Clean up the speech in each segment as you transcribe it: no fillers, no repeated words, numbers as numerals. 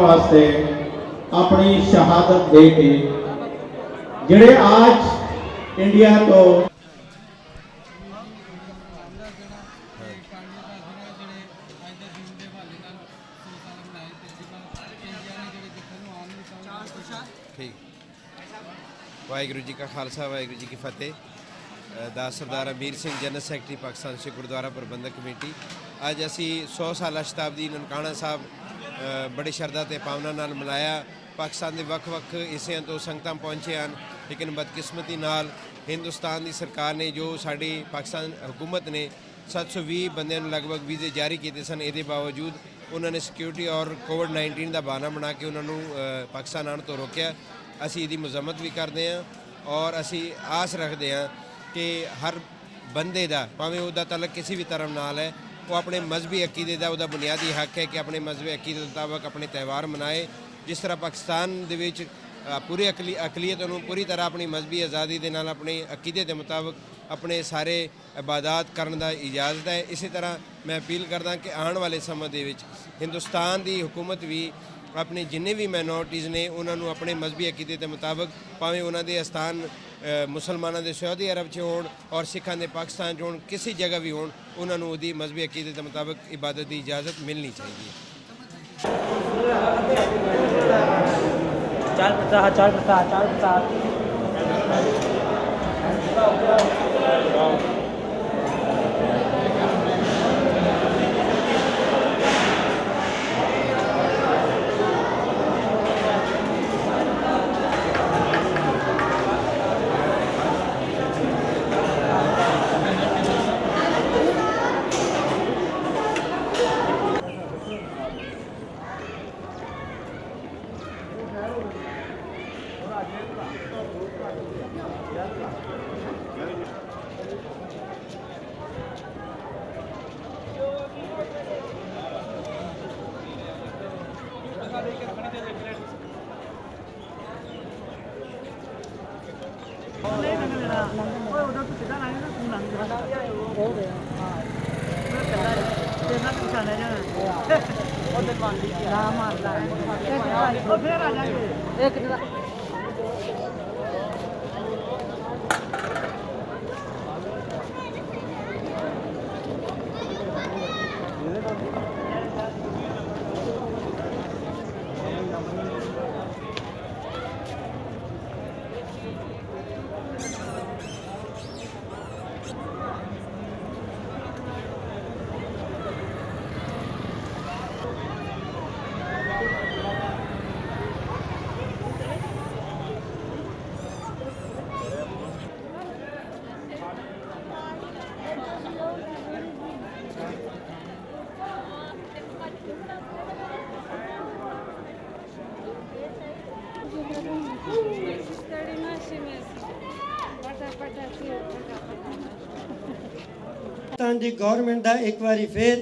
वास्ते अपनी शहादत दे के जिहड़े आज इंडिया तो ठीक वाहिगुरू जी का खालसा वाहिगुरू जी की फतेह। दास सरदार अमीर सिंह जनरल सैकटरी पाकिस्तान सिख गुरुद्वारा प्रबंधक कमेटी अज असी 100 साला शताब्दी ननकाना साहब बड़ी शरदा ते भावना नाल मनाया। पाकिस्तान के ਵੱਖ-ਵੱਖ हिस्सों तो संगतां पहुँचे हैं, लेकिन बदकिस्मती नाल हिंदुस्तान की सरकार ने जो साड़ी पाकिस्तान हुकूमत ने 720 बंदे लगभग वीज़े जारी किए सन, ये बावजूद उन्होंने सिक्योरिटी और कोविड-19 का बहाना बना के उन्होंने पाकिस्तान आने तो रोकया। असी इसकी मजम्मत भी करते हैं और असी आस रखते हैं कि हर बंदे का भावें उसका तलक किसी भी धर्म नाल है, वो अपने मजहबी अकीदे का उसका बुनियादी हक है कि अपने मजहबी अकीदे मुताबिक अपने त्यौहार मनाए। जिस तरह पाकिस्तान दे पूरी अकलीयत पूरी तरह अपनी मजहबी आज़ादी के नाल अपने अकीदे के मुताबिक अपने सारे इबादत करने का इजाज़त है। इसी तरह मैं अपील करदा कि आने वाले समय के हिंदुस्तान की हुकूमत भी अपने जिन्ने भी माइनॉरिटीज़ ने उन्होंने अपने मजहबी अकीदे के मुताबिक भावें उन्होंने स्थान मुसलमानों के सऊदी अरब च होण और सिखां के पाकिस्तान च होण, किसी जगह भी होण, उन्होंने उहदी मजहबी अकीदे के मुताबिक इबादत की इजाज़त मिलनी चाहिए। पाकिस्तान की गौरमेंट का एक बारी फिर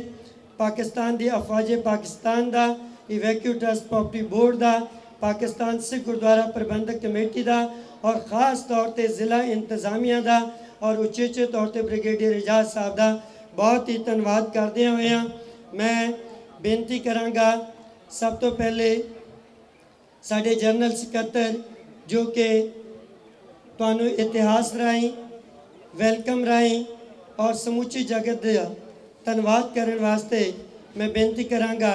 पाकिस्तान की अफवाज पाकिस्तान का इवैक्यू ट्रस्ट प्रॉपर्टी बोर्ड का पाकिस्तान सिख गुरुद्वारा प्रबंधक कमेटी का और ख़ास तौर पर ज़िला इंतजामिया का और उचेचे तौर पर ब्रिगेडियर एजाज साहब का बहुत ही धन्यवाद करदे हुए मैं बेनती कराँगा। सब तो पहले साडे जनरल सकत्तर जो कि तुहानू इतिहास राही वेलकम राही और समूची जगत का धन्यवाद करने वास्ते मैं बेनती कराँगा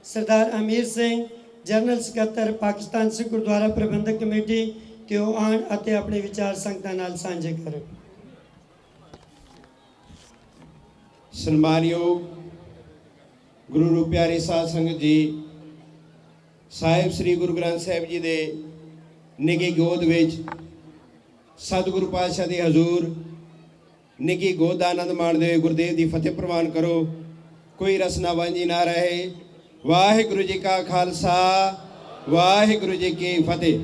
ਸਰਦਾਰ ਅਮੀਰ ਸਿੰਘ ਜਨਰਲ ਸਕੱਤਰ ਪਾਕਿਸਤਾਨ ਸਿੱਖ ਗੁਰਦੁਆਰਾ ਪ੍ਰਬੰਧਕ ਕਮੇਟੀ ਕਿ ਉਹ ਆਉਣ ਅਤੇ ਆਪਣੇ ਵਿਚਾਰ ਸੰਗਤਾਂ ਨਾਲ ਸਾਂਝੇ ਕਰਨ। ਸਨਮਾਨਯੋਗ ਗੁਰੂ ਰੂਪ ਪਿਆਰੀ ਸਾਧ ਸੰਗਤ ਜੀ, ਸਾਹਿਬ ਸ੍ਰੀ ਗੁਰੂ ਗ੍ਰੰਥ ਸਾਹਿਬ ਜੀ ਦੇ ਨਿੱਘੀ ਗੋਦ ਵਿੱਚ ਸਤਿਗੁਰੂ ਪਾਤਸ਼ਾਹ ਦੇ ਹਜ਼ੂਰ ਨਿੱਘੀ ਗੋਦ ਦਾ ਆਨੰਦ ਮਾਣਦੇ ਹੋਏ ਗੁਰਦੇਵ ਦੀ ਫਤਿਹ ਪ੍ਰਵਾਨ ਕਰੋ। ਕੋਈ ਰਸਨਾ ਵਾਂਝੀ ਨਾ ਰਹੇ। ਵਾਹਿਗੁਰੂ ਜੀ ਕਾ ਖਾਲਸਾ, ਵਾਹਿਗੁਰੂ ਜੀ ਕੀ ਫਤਿਹ।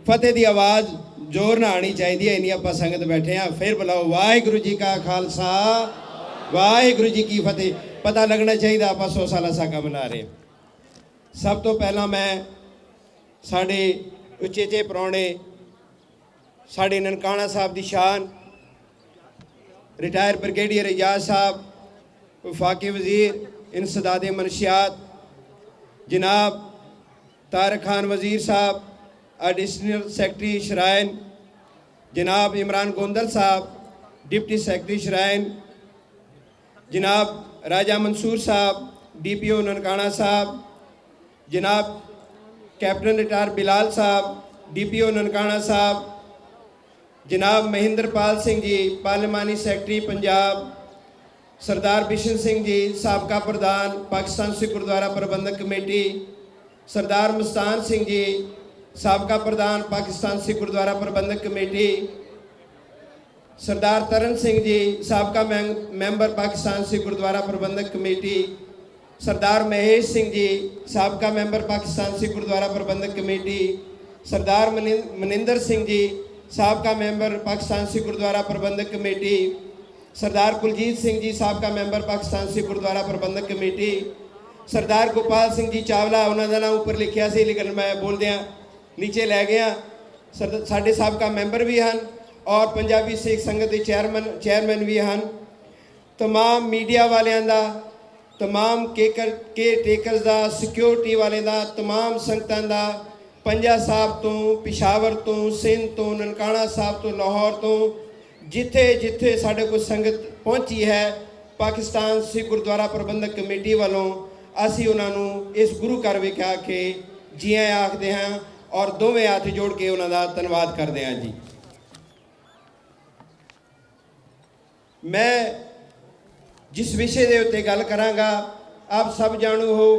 ਫਤਿਹ ਦੀ ਆਵਾਜ਼ ਜ਼ੋਰ ਨਾਲ ਆਉਣੀ ਚਾਹੀਦੀ ਹੈ। ਇੰਨੀ ਆਪਾਂ ਸੰਗਤ ਬੈਠੇ ਹਾਂ, ਫਿਰ ਬੁਲਾਓ ਵਾਹਿਗੁਰੂ ਜੀ ਕਾ ਖਾਲਸਾ, ਵਾਹਿਗੁਰੂ ਜੀ ਕੀ ਫਤਿਹ। ਪਤਾ ਲੱਗਣਾ ਚਾਹੀਦਾ ਆਪਾਂ 100 ਸਾਲਾ ਸਾਕਾ ਮਨਾ ਰਹੇ ਹਾਂ। ਸਭ ਤੋਂ ਪਹਿਲਾਂ ਮੈਂ ਸਾਡੇ ਉਚੇਚੇ ਪ੍ਰਾਹੁਣੇ, ਸਾਡੇ ਨਨਕਾਣਾ ਸਾਹਿਬ ਦੀ ਸ਼ਾਨ रिटायर ब्रिगेडियर एजाज साहब, वफाकी वज़ीर इंसदाद मनशियात जनाब तारक खान वज़ीर साहब, एडिशनल सेक्रटरी शराइन जनाब इमरान गोंदल साहब, डिप्टी सेक्रटरी शराइन जनाब राजा मंसूर साहब, DPO ननकाना साहब, जनाब कैप्टन रिटायर बिलाल साहब, DPO ननकाना साहब, जनाब महेंद्रपाल सिंह जी पार्लिमानी सैकटरी पंजाब, सरदार बिशन सिंह जी साबका प्रधान पाकिस्तान सिख गुरुद्वारा प्रबंधक कमेटी, सरदार मस्तान सिंह जी साबका प्रधान पाकिस्तान सिख गुरुद्वारा प्रबंधक कमेटी, सरदार तरन सिंह जी साबका मैंबर पाकिस्तान सिख गुरुद्वारा प्रबंधक कमेटी, सरदार महेश सिंह जी साबका मैंबर पाकिस्तान सिख गुरुद्वारा प्रबंधक कमेटी, सरदार मनिंदर सिंह जी साबका मैंबर पाकिस्तान सिख गुरुद्वारा प्रबंधक कमेटी, सरदार कुलजीत सिंह जी साबका मैंबर पाकिस्तान सिख गुरुद्वारा प्रबंधक कमेटी, सरदार गोपाल सिंह जी चावला, उन्होंने नाम उपर लिखिया सी लेकिन मैं बोलदियां नीचे लै गया। साडे साबका मैंबर भी हैं और पंजाबी सिख संगत के चेयरमैन भी हैं। तमाम मीडिया वालियां दा, तमाम केयर टेकर्स का, सिक्योरिटी वाले का, तमाम संगतां का, पंजा साहब तो, पिशावर तो, सिंध तो, ननकाना साहब तो, लाहौर तो, जिथे जिथे साढ़े को संगत पहुँची है पाकिस्तान सिख गुरुद्वारा प्रबंधक कमेटी वालों असी उन्होंने इस गुरु घर विच आके जी आया आखते हैं और दोवें हाथ जोड़ के उन्होंने धन्यवाद करते हैं जी। मैं जिस विषय के उत्ते गल करांगा आप सब जाणू हो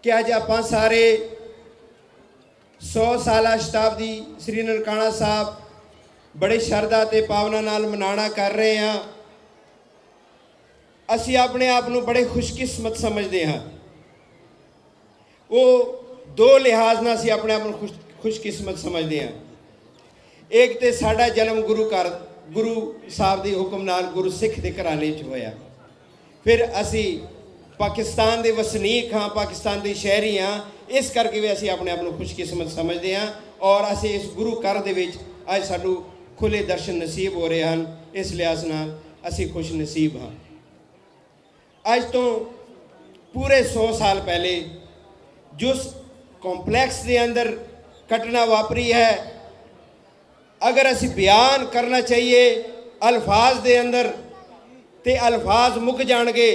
कि अज आपां सारे 100 साला शताब्दी श्री ननकाना साहब बड़े शरधा ते भावना नाल मनाना कर रहे हैं। असी अपने आप को बड़े खुशकिस्मत समझते हैं। वो दो लिहाज ना असी अपने आप को खुशकिस्मत समझते हैं। एक तो साडा जन्म गुरु घर गुरु साहब के हुक्म नाल गुरु सिख के घराने च होया। फिर असी पाकिस्तान के वसनीक हाँ, पाकिस्तान के शहरी हाँ, इस करके भी असी अपने आप को खुशकिस्मत समझते हैं और असी इस गुरु घर दे विच अज सानू खुले दर्शन नसीब हो रहे हैं। इस लिहाज नाल असी खुश नसीब हाँ। अज तो पूरे 100 साल पहले जिस कॉम्पलैक्स के अंदर घटना वापरी है, अगर असी बयान करना चाहिए अल्फाज के अंदर तो अल्फाज मुक जाएंगे।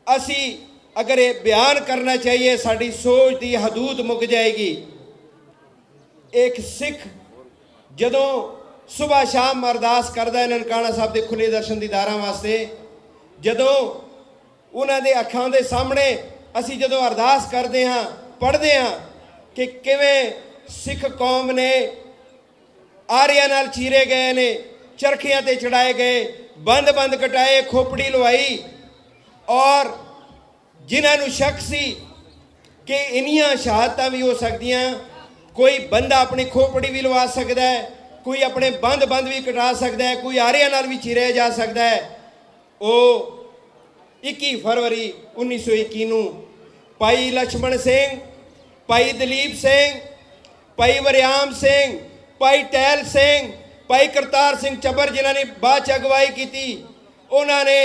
असी अगर ये बयान करना चाहिए साड़ी सोच की हदूद मुक जाएगी। एक सिख जदों सुबह शाम अरदास करता है ननकाना साहब के खुले दर्शन दीदारां वास्ते, जदों उन्होंने अखां दे सामने असी जदों अरदास करते हाँ, पढ़ते हाँ कि किवें सिख कौम ने आरिया नाल चीरे गए ने, चरखियां ते चढ़ाए गए, बंद बंद कटाए, खोपड़ी लवाई और जिन्होंने शक सी कि इनियां शहादतां भी हो सकदियां। कोई बंदा अपनी खोपड़ी भी लवा सकता है, कोई अपने बंद बंद भी कटा सकता है, कोई आरिया नाल भी चीरिया जा सकता है। वो 21 फरवरी 1921 नूं भाई लक्ष्मण सिंह, भाई दलीप सिंह, भाई वरियाम सिंह, भाई टहल सिंह, भाई करतार सिंह चबर जिन्होंने बाद अगवाई की, उन्होंने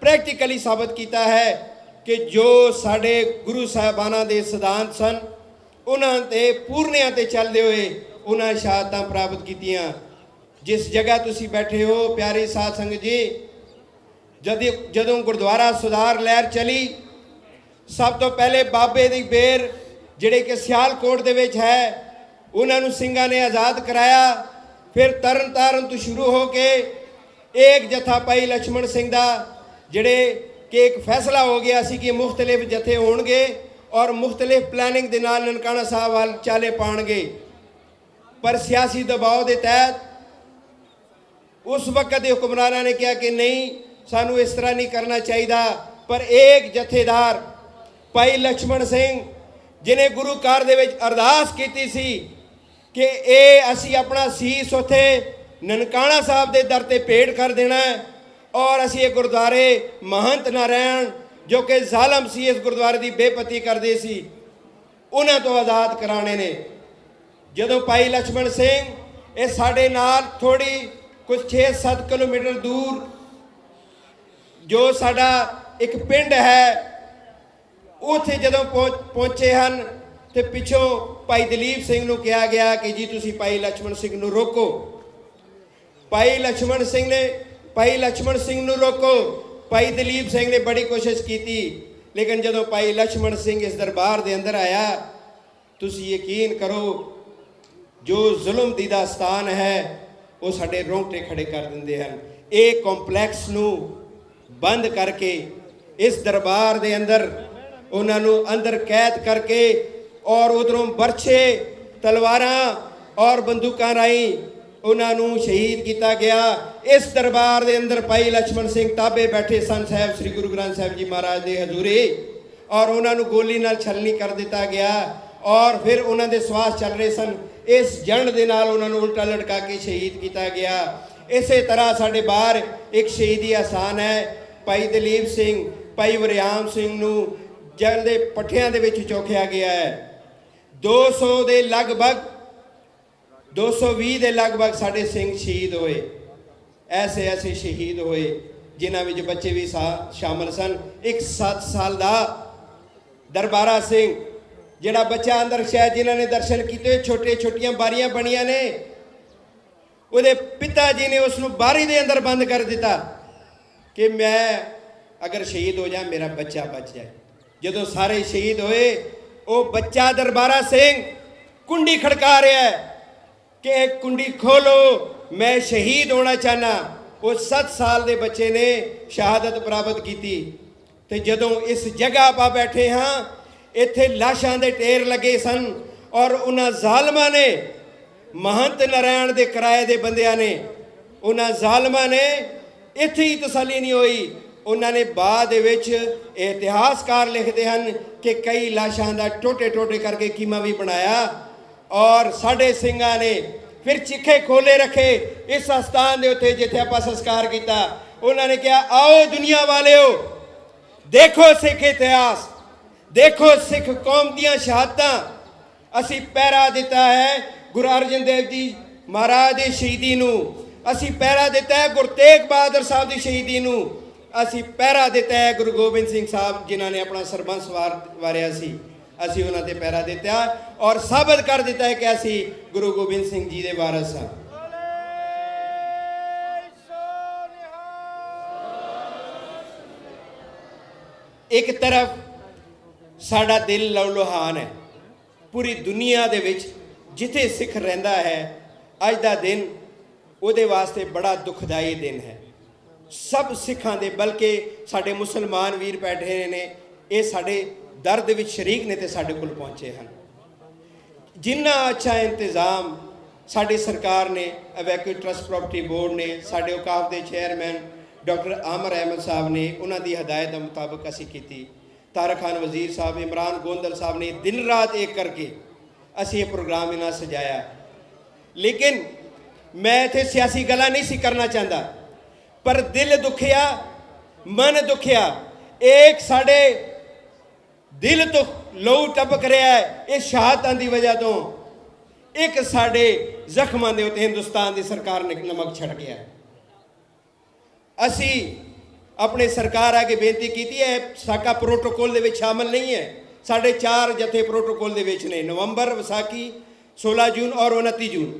प्रैक्टिकली साबित किया है कि जो साढ़े गुरु साहबाना के सिद्धांत सन उन्होंने पूर्णिया ते चलते हुए उन्होंने शहादतां प्राप्त कीतियां। जिस जगह तुसी बैठे हो प्यारी साध संगत जी, जदों गुरुद्वारा सुधार लहर चली सब तो पहले बाबे दी बेर ਜਿਹੜੇ ਕਿ ਸਿਆਲਕੋਟ ਦੇ ਵਿੱਚ ਹੈ ਉਹਨਾਂ ਨੂੰ ਸਿੰਘਾਂ ਨੇ ਆਜ਼ਾਦ ਕਰਾਇਆ। ਫਿਰ ਤਰਨ ਤਾਰਨ ਤੋਂ ਸ਼ੁਰੂ ਹੋ ਕੇ ਇੱਕ ਜਥਾ ਭਾਈ ਲక్ష్మణ ਸਿੰਘ ਦਾ ਜਿਹੜੇ ਕਿ ਇੱਕ ਫੈਸਲਾ ਹੋ ਗਿਆ ਸੀ ਕਿ ਮੁxtਲਿਫ ਜਥੇ ਹੋਣਗੇ ਔਰ ਮੁxtਲਿਫ ਪਲੈਨਿੰਗ ਦੇ ਨਾਲ ਨਨਕਾਣਾ ਸਾਹਿਬ ਵੱਲ ਚਾਲੇ ਪਾਣਗੇ। ਪਰ ਸਿਆਸੀ ਦਬਾਅ ਦੇ ਤਹਿਤ ਉਸ ਵਕਤ ਦੇ ਹੁਕਮਰਾਨਾਂ ਨੇ ਕਿਹਾ ਕਿ ਨਹੀਂ, ਸਾਨੂੰ ਇਸ ਤਰ੍ਹਾਂ ਨਹੀਂ ਕਰਨਾ ਚਾਹੀਦਾ। ਪਰ ਇੱਕ ਜਥੇਦਾਰ ਭਾਈ ਲక్ష్మణ ਸਿੰਘ जिन्हें गुरु कार दे विच अरदास कीती सी कि ये असी अपना सीस उत्थे ननकाना साहब दे दर ते भेंट कर देना है और असी ये गुरुद्वारे महंत नारायण जो कि जालम सी इस गुरुद्वारे की बेपत्ती करते सी उन्हां तो आज़ाद कराने ने। जदों भाई लक्ष्मण सिंह ये साडे नाल थोड़ी कुछ 6-7 किलोमीटर दूर जो साडा एक पिंड है ਉੱਥੇ ਜਦੋਂ ਪਹੁੰਚੇ ਹਨ ਤੇ ਪਿੱਛੋਂ ਭਾਈ ਦਲੀਪ ਸਿੰਘ ਨੂੰ ਕਿਹਾ ਗਿਆ ਕਿ ਜੀ ਤੁਸੀਂ ਭਾਈ ਲక్ష్మణ ਸਿੰਘ ਨੂੰ ਰੋਕੋ। ਭਾਈ ਲక్ష్మణ ਸਿੰਘ ਨੂੰ ਰੋਕੋ। ਭਾਈ ਦਲੀਪ ਸਿੰਘ ਨੇ ਬੜੀ ਕੋਸ਼ਿਸ਼ ਕੀਤੀ, ਲੇਕਿਨ ਜਦੋਂ ਭਾਈ ਲక్ష్మణ ਸਿੰਘ ਇਸ ਦਰਬਾਰ ਦੇ ਅੰਦਰ ਆਇਆ, ਤੁਸੀਂ ਯਕੀਨ ਕਰੋ ਜੋ ਜ਼ੁਲਮ ਦੀ ਦਾਸਤਾਨ ਹੈ ਉਹ ਸਾਡੇ ਰੋਂਗਟੇ ਖੜੇ ਕਰ ਦਿੰਦੇ ਹਨ। ਇਹ ਕੰਪਲੈਕਸ ਨੂੰ ਬੰਦ ਕਰਕੇ ਇਸ ਦਰਬਾਰ ਦੇ ਅੰਦਰ ਉਹਨਾਂ ਨੂੰ ਅੰਦਰ ਕੈਦ ਕਰਕੇ ਔਰ ਉਧਰੋਂ ਬਰਛੇ ਤਲਵਾਰਾਂ ਔਰ ਬੰਦੂਕਾਂ ਰਾਹੀਂ ਉਹਨਾਂ ਨੂੰ ਸ਼ਹੀਦ ਕੀਤਾ ਗਿਆ। ਇਸ ਦਰਬਾਰ ਦੇ ਅੰਦਰ ਭਾਈ ਲక్ష్మణ ਸਿੰਘ ਤਾਬੇ ਬੈਠੇ ਸਨ ਸਾਹਿਬ ਸ੍ਰੀ ਗੁਰੂ ਗ੍ਰੰਥ ਸਾਹਿਬ ਜੀ ਮਹਾਰਾਜ ਦੇ ਹਜ਼ੂਰੀ ਔਰ ਉਹਨਾਂ ਨੂੰ ਗੋਲੀ ਨਾਲ ਛਲਣੀ ਕਰ ਦਿੱਤਾ ਗਿਆ ਔਰ ਫਿਰ ਉਹਨਾਂ ਦੇ ਸਵਾਸ ਚੱਲ ਰਹੇ ਸਨ। ਇਸ ਜੰਡ ਦੇ ਨਾਲ ਉਹਨਾਂ ਨੂੰ ਉਲਟਾ ਲਟਕਾ ਕੇ ਸ਼ਹੀਦ ਕੀਤਾ ਗਿਆ। ਇਸੇ ਤਰ੍ਹਾਂ ਸਾਡੇ ਬਾਹਰ ਇੱਕ ਸ਼ਹੀਦੀ ਆਸਾਨ ਹੈ। ਭਾਈ ਦਲੀਪ ਸਿੰਘ ਭਾਈ ਵਰਿਆਮ ਸਿੰਘ ਨੂੰ ਜੇਲ੍ਹ ਦੇ ਪੱਠਿਆਂ ਦੇ ਵਿੱਚ ਚੋਖਿਆ ਗਿਆ ਹੈ। 200 ਦੇ ਲਗਭਗ 220 ਦੇ ਲਗਭਗ ਸਾਡੇ ਸਿੰਘ ਸ਼ਹੀਦ ਹੋਏ। ਐਸੇ ਸ਼ਹੀਦ ਹੋਏ ਜਿਨ੍ਹਾਂ ਵਿੱਚ ਬੱਚੇ ਵੀ ਸ਼ਾਮਲ ਸਨ। ਇੱਕ 7 ਸਾਲ ਦਾ ਦਰਬਾਰਾ ਸਿੰਘ ਜਿਹੜਾ ਬੱਚਾ ਅੰਦਰ ਸ਼ਾਇਦ ਜਿਨ੍ਹਾਂ ਨੇ ਦਰਸ਼ਨ ਕੀਤੇ, ਛੋਟੀਆਂ ਬਾਰੀਆਂ ਬਣੀਆਂ ਨੇ, ਉਹਦੇ ਪਿਤਾ ਜੀ ਨੇ ਉਸ ਨੂੰ ਬਾਰੀ ਦੇ ਅੰਦਰ ਬੰਦ ਕਰ ਦਿੱਤਾ ਕਿ ਮੈਂ ਅਗਰ ਸ਼ਹੀਦ ਹੋ ਜਾ ਮੇਰਾ ਬੱਚਾ ਬਚ ਜਾਏ। ਜਦੋਂ ਸਾਰੇ ਸ਼ਹੀਦ ਹੋਏ ਉਹ ਬੱਚਾ ਦਰਬਾਰਾ ਸਿੰਘ ਕੁੰਡੀ ਖੜਕਾ ਰਿਹਾ ਹੈ ਕਿ ਇਹ ਕੁੰਡੀ ਖੋਲੋ, ਮੈਂ ਸ਼ਹੀਦ ਹੋਣਾ ਚਾਹਨਾ। ਉਹ 7 ਸਾਲ ਦੇ ਬੱਚੇ ਨੇ ਸ਼ਹਾਦਤ ਪ੍ਰਾਪਤ ਕੀਤੀ। ਤੇ ਜਦੋਂ ਇਸ ਜਗ੍ਹਾ ਆਪਾਂ ਬੈਠੇ ਹਾਂ ਇੱਥੇ ਲਾਸ਼ਾਂ ਦੇ ਢੇਰ ਲੱਗੇ ਸਨ ਔਰ ਉਹਨਾਂ ਜ਼ਾਲਮਾਂ ਨੇ महंत नारायण के किराए के बंदियां ने उन्होंने जालमा ने इत्थे ही तसली नहीं हुई। उन्होंने बाद इतिहासकार लिखते हैं कि कई लाशां का टोटे टोटे करके कीमा भी बनाया और साढ़े सिंघा ने फिर चिखे खोले रखे इस आस्थान के उत्ते जिथे आप संस्कार किया। उन्होंने कहा आओ दुनिया वाले हो, देखो सिख इतिहास, देखो सिख कौम दियां शहादतां। असी पैरा दिता है गुरु अर्जन देव जी महाराज की शहीदी नूं, असी पैरा दिता है गुरु तेग बहादुर साहब की शहीदी नूं, असी पैरा दिता है गुरु गोबिंद सिंह साहब जिन्हों ने अपना सरबंस वारिया सी, असी उन्होंने पैरा दिता और साबित कर दिता है कि असी गुरु गोबिंद सिंह जी के वारस हाँ। एक तरफ साडा दिल लौलुहान है, पूरी दुनिया दे विच जिथे सिख रहिंदा है अज दा दिन उहदे वास्ते बड़ा दुखदाई दिन है। सब सिखां दे बल्कि साडे मुसलमान वीर बैठे ने ये साडे दर्द विच शरीक ने ते साडे कोल पहुंचे हैं। जिन्ना अच्छा इंतज़ाम साडी सरकार ने अवैक्यू ट्रस्ट प्रॉपर्टी बोर्ड ने साडे औकाफ दे चेयरमैन डॉक्टर आमर अहमद साहब ने उन्हां दी हदायत के मुताबिक असी कीती। तारक खान वजीर साहब, इमरान गोंदल साहब ने दिन रात एक करके असी ये प्रोग्राम इन्हां सजाया। लेकिन मैं इत्थे सियासी गल्लां नहीं सी करना चाहता, पर दिल दुखिया, मन दुखिया, एक साडे दिल तो लहू टपक रहा है इस शहादतां दी वजह तो, एक साडे जख्मां दे उत्ते हिंदुस्तान की सरकार ने नमक छड़ गया। असी अपने सरकार आगे बेनती की है, साका प्रोटोकॉल दे विच शामिल नहीं है। साढ़े 4 जथे प्रोटोकॉल दे विच ने, नवंबर, विसाखी, 16 जून और 29 जून।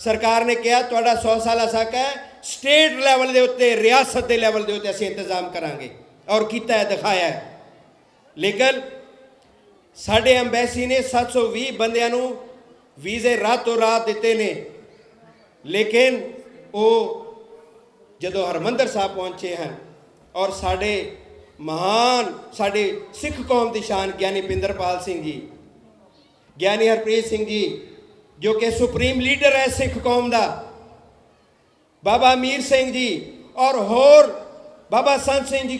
सरकार ने कहा तुहाडा 100 साला साका है, स्टेट लैवल के उत्ते, रियासत के लैवल के उत्ते असीं इंतजाम करांगे और कीता है, दिखाया है। लेकिन साडे एम्बैसी ने 720 बंदियां नूं वीज़े रातों रात दिते ने, लेकिन वो जदों हरमंदर साहब पहुंचे हैं और साडे महान साडे सिख कौम की शान ज्ञानी पिंदरपाल सिंह जी, ज्ञानी हरप्रीत सिंह जी जो कि सुप्रीम लीडर है सिख कौम का, बाबा अमीर सिंह जी और होर बाबा संत सिंह जी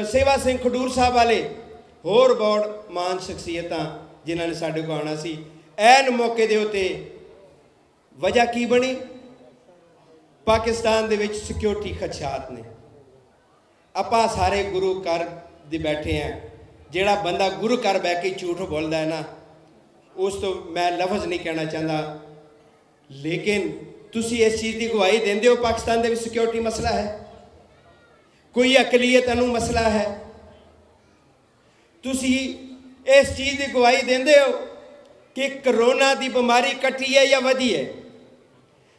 सेवा सिंह खडूर साहब वाले होर बहुत महान शख्सियतां जिन्होंने साडे को आना सी, ऐन मौके दे उत्ते वजह की बनी? पाकिस्तान दे विच सिक्योरिटी खदशात ने। आपां सारे गुरु घर दे बैठे हैं, जिहड़ा बंदा गुरु घर बह के झूठ बोलता है ना, उस तो मैं लफ्ज़ नहीं कहना चाहता, लेकिन तुसी इस चीज़ की गवाही देंदे हो पाकिस्तान दे विच सिक्योरिटी मसला है, कोई अकलीयत अनु मसला है, तुसी इस चीज़ की गवाही देंदे हो कि करोना की बीमारी घटी है या वधी है?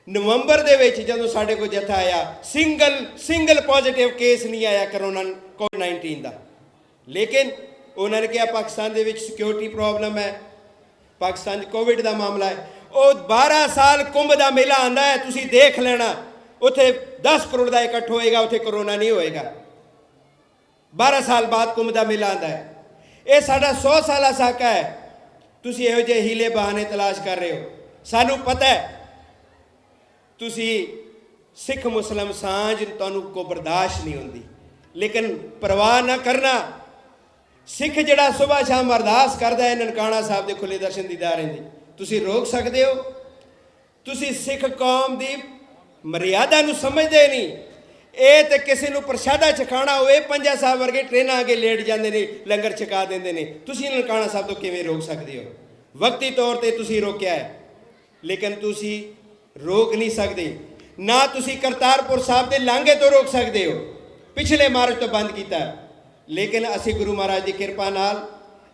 नवंबर दे विच जदों साडे को जत्था आया सिंगल पॉजिटिव केस नहीं आया करोना कोविड-19 का, लेकिन उन्होंने कहा पाकिस्तान दे विच सिक्योरिटी प्रॉब्लम है, पाकिस्तान कोविड का मामला है। वो 12 साल कुंभ का मेला आंदा है, तुसी देख लेना, उत्थे 10 करोड़ का इकट्ठ होएगा, उत्थे कोरोना नहीं होएगा। 12 साल बाद कुंभ का मेला आंदा है। ये साडा 100 साला साका है, तुसी इहो जिहे हीले बहाने तलाश कर रहे हो। सानू पता है तुसी सिख मुस्लिम सांझ तुहानू को बर्दाश्त नहीं होंदी, लेकिन परवाह ना करना, सिख जिहड़ा सुबह शाम अरदास करदा है ननकाना साहब के खुले दर्शन दीदारे दी, तुसी रोक सकते हो? तुसी सिख कौम की मर्यादा नू समझदे नहीं। ये तो किसी नू प्रशादा छकाना होए, पंजा साहब वर्गे ट्रेन आके लेट जाते हैं, लंगर छका देंदे ने, तुसी ननकाना साहब तो किवें रोक सकते हो? वक्ती तौर पर तुसी रोकिया है, लेकिन तुसी रोक नहीं सकते ना। तुसी करतारपुर साहब के लांघे तो रोक सकते हो, पिछले मार्च तो बंद किया, लेकिन असी गुरु महाराज की कृपा नाल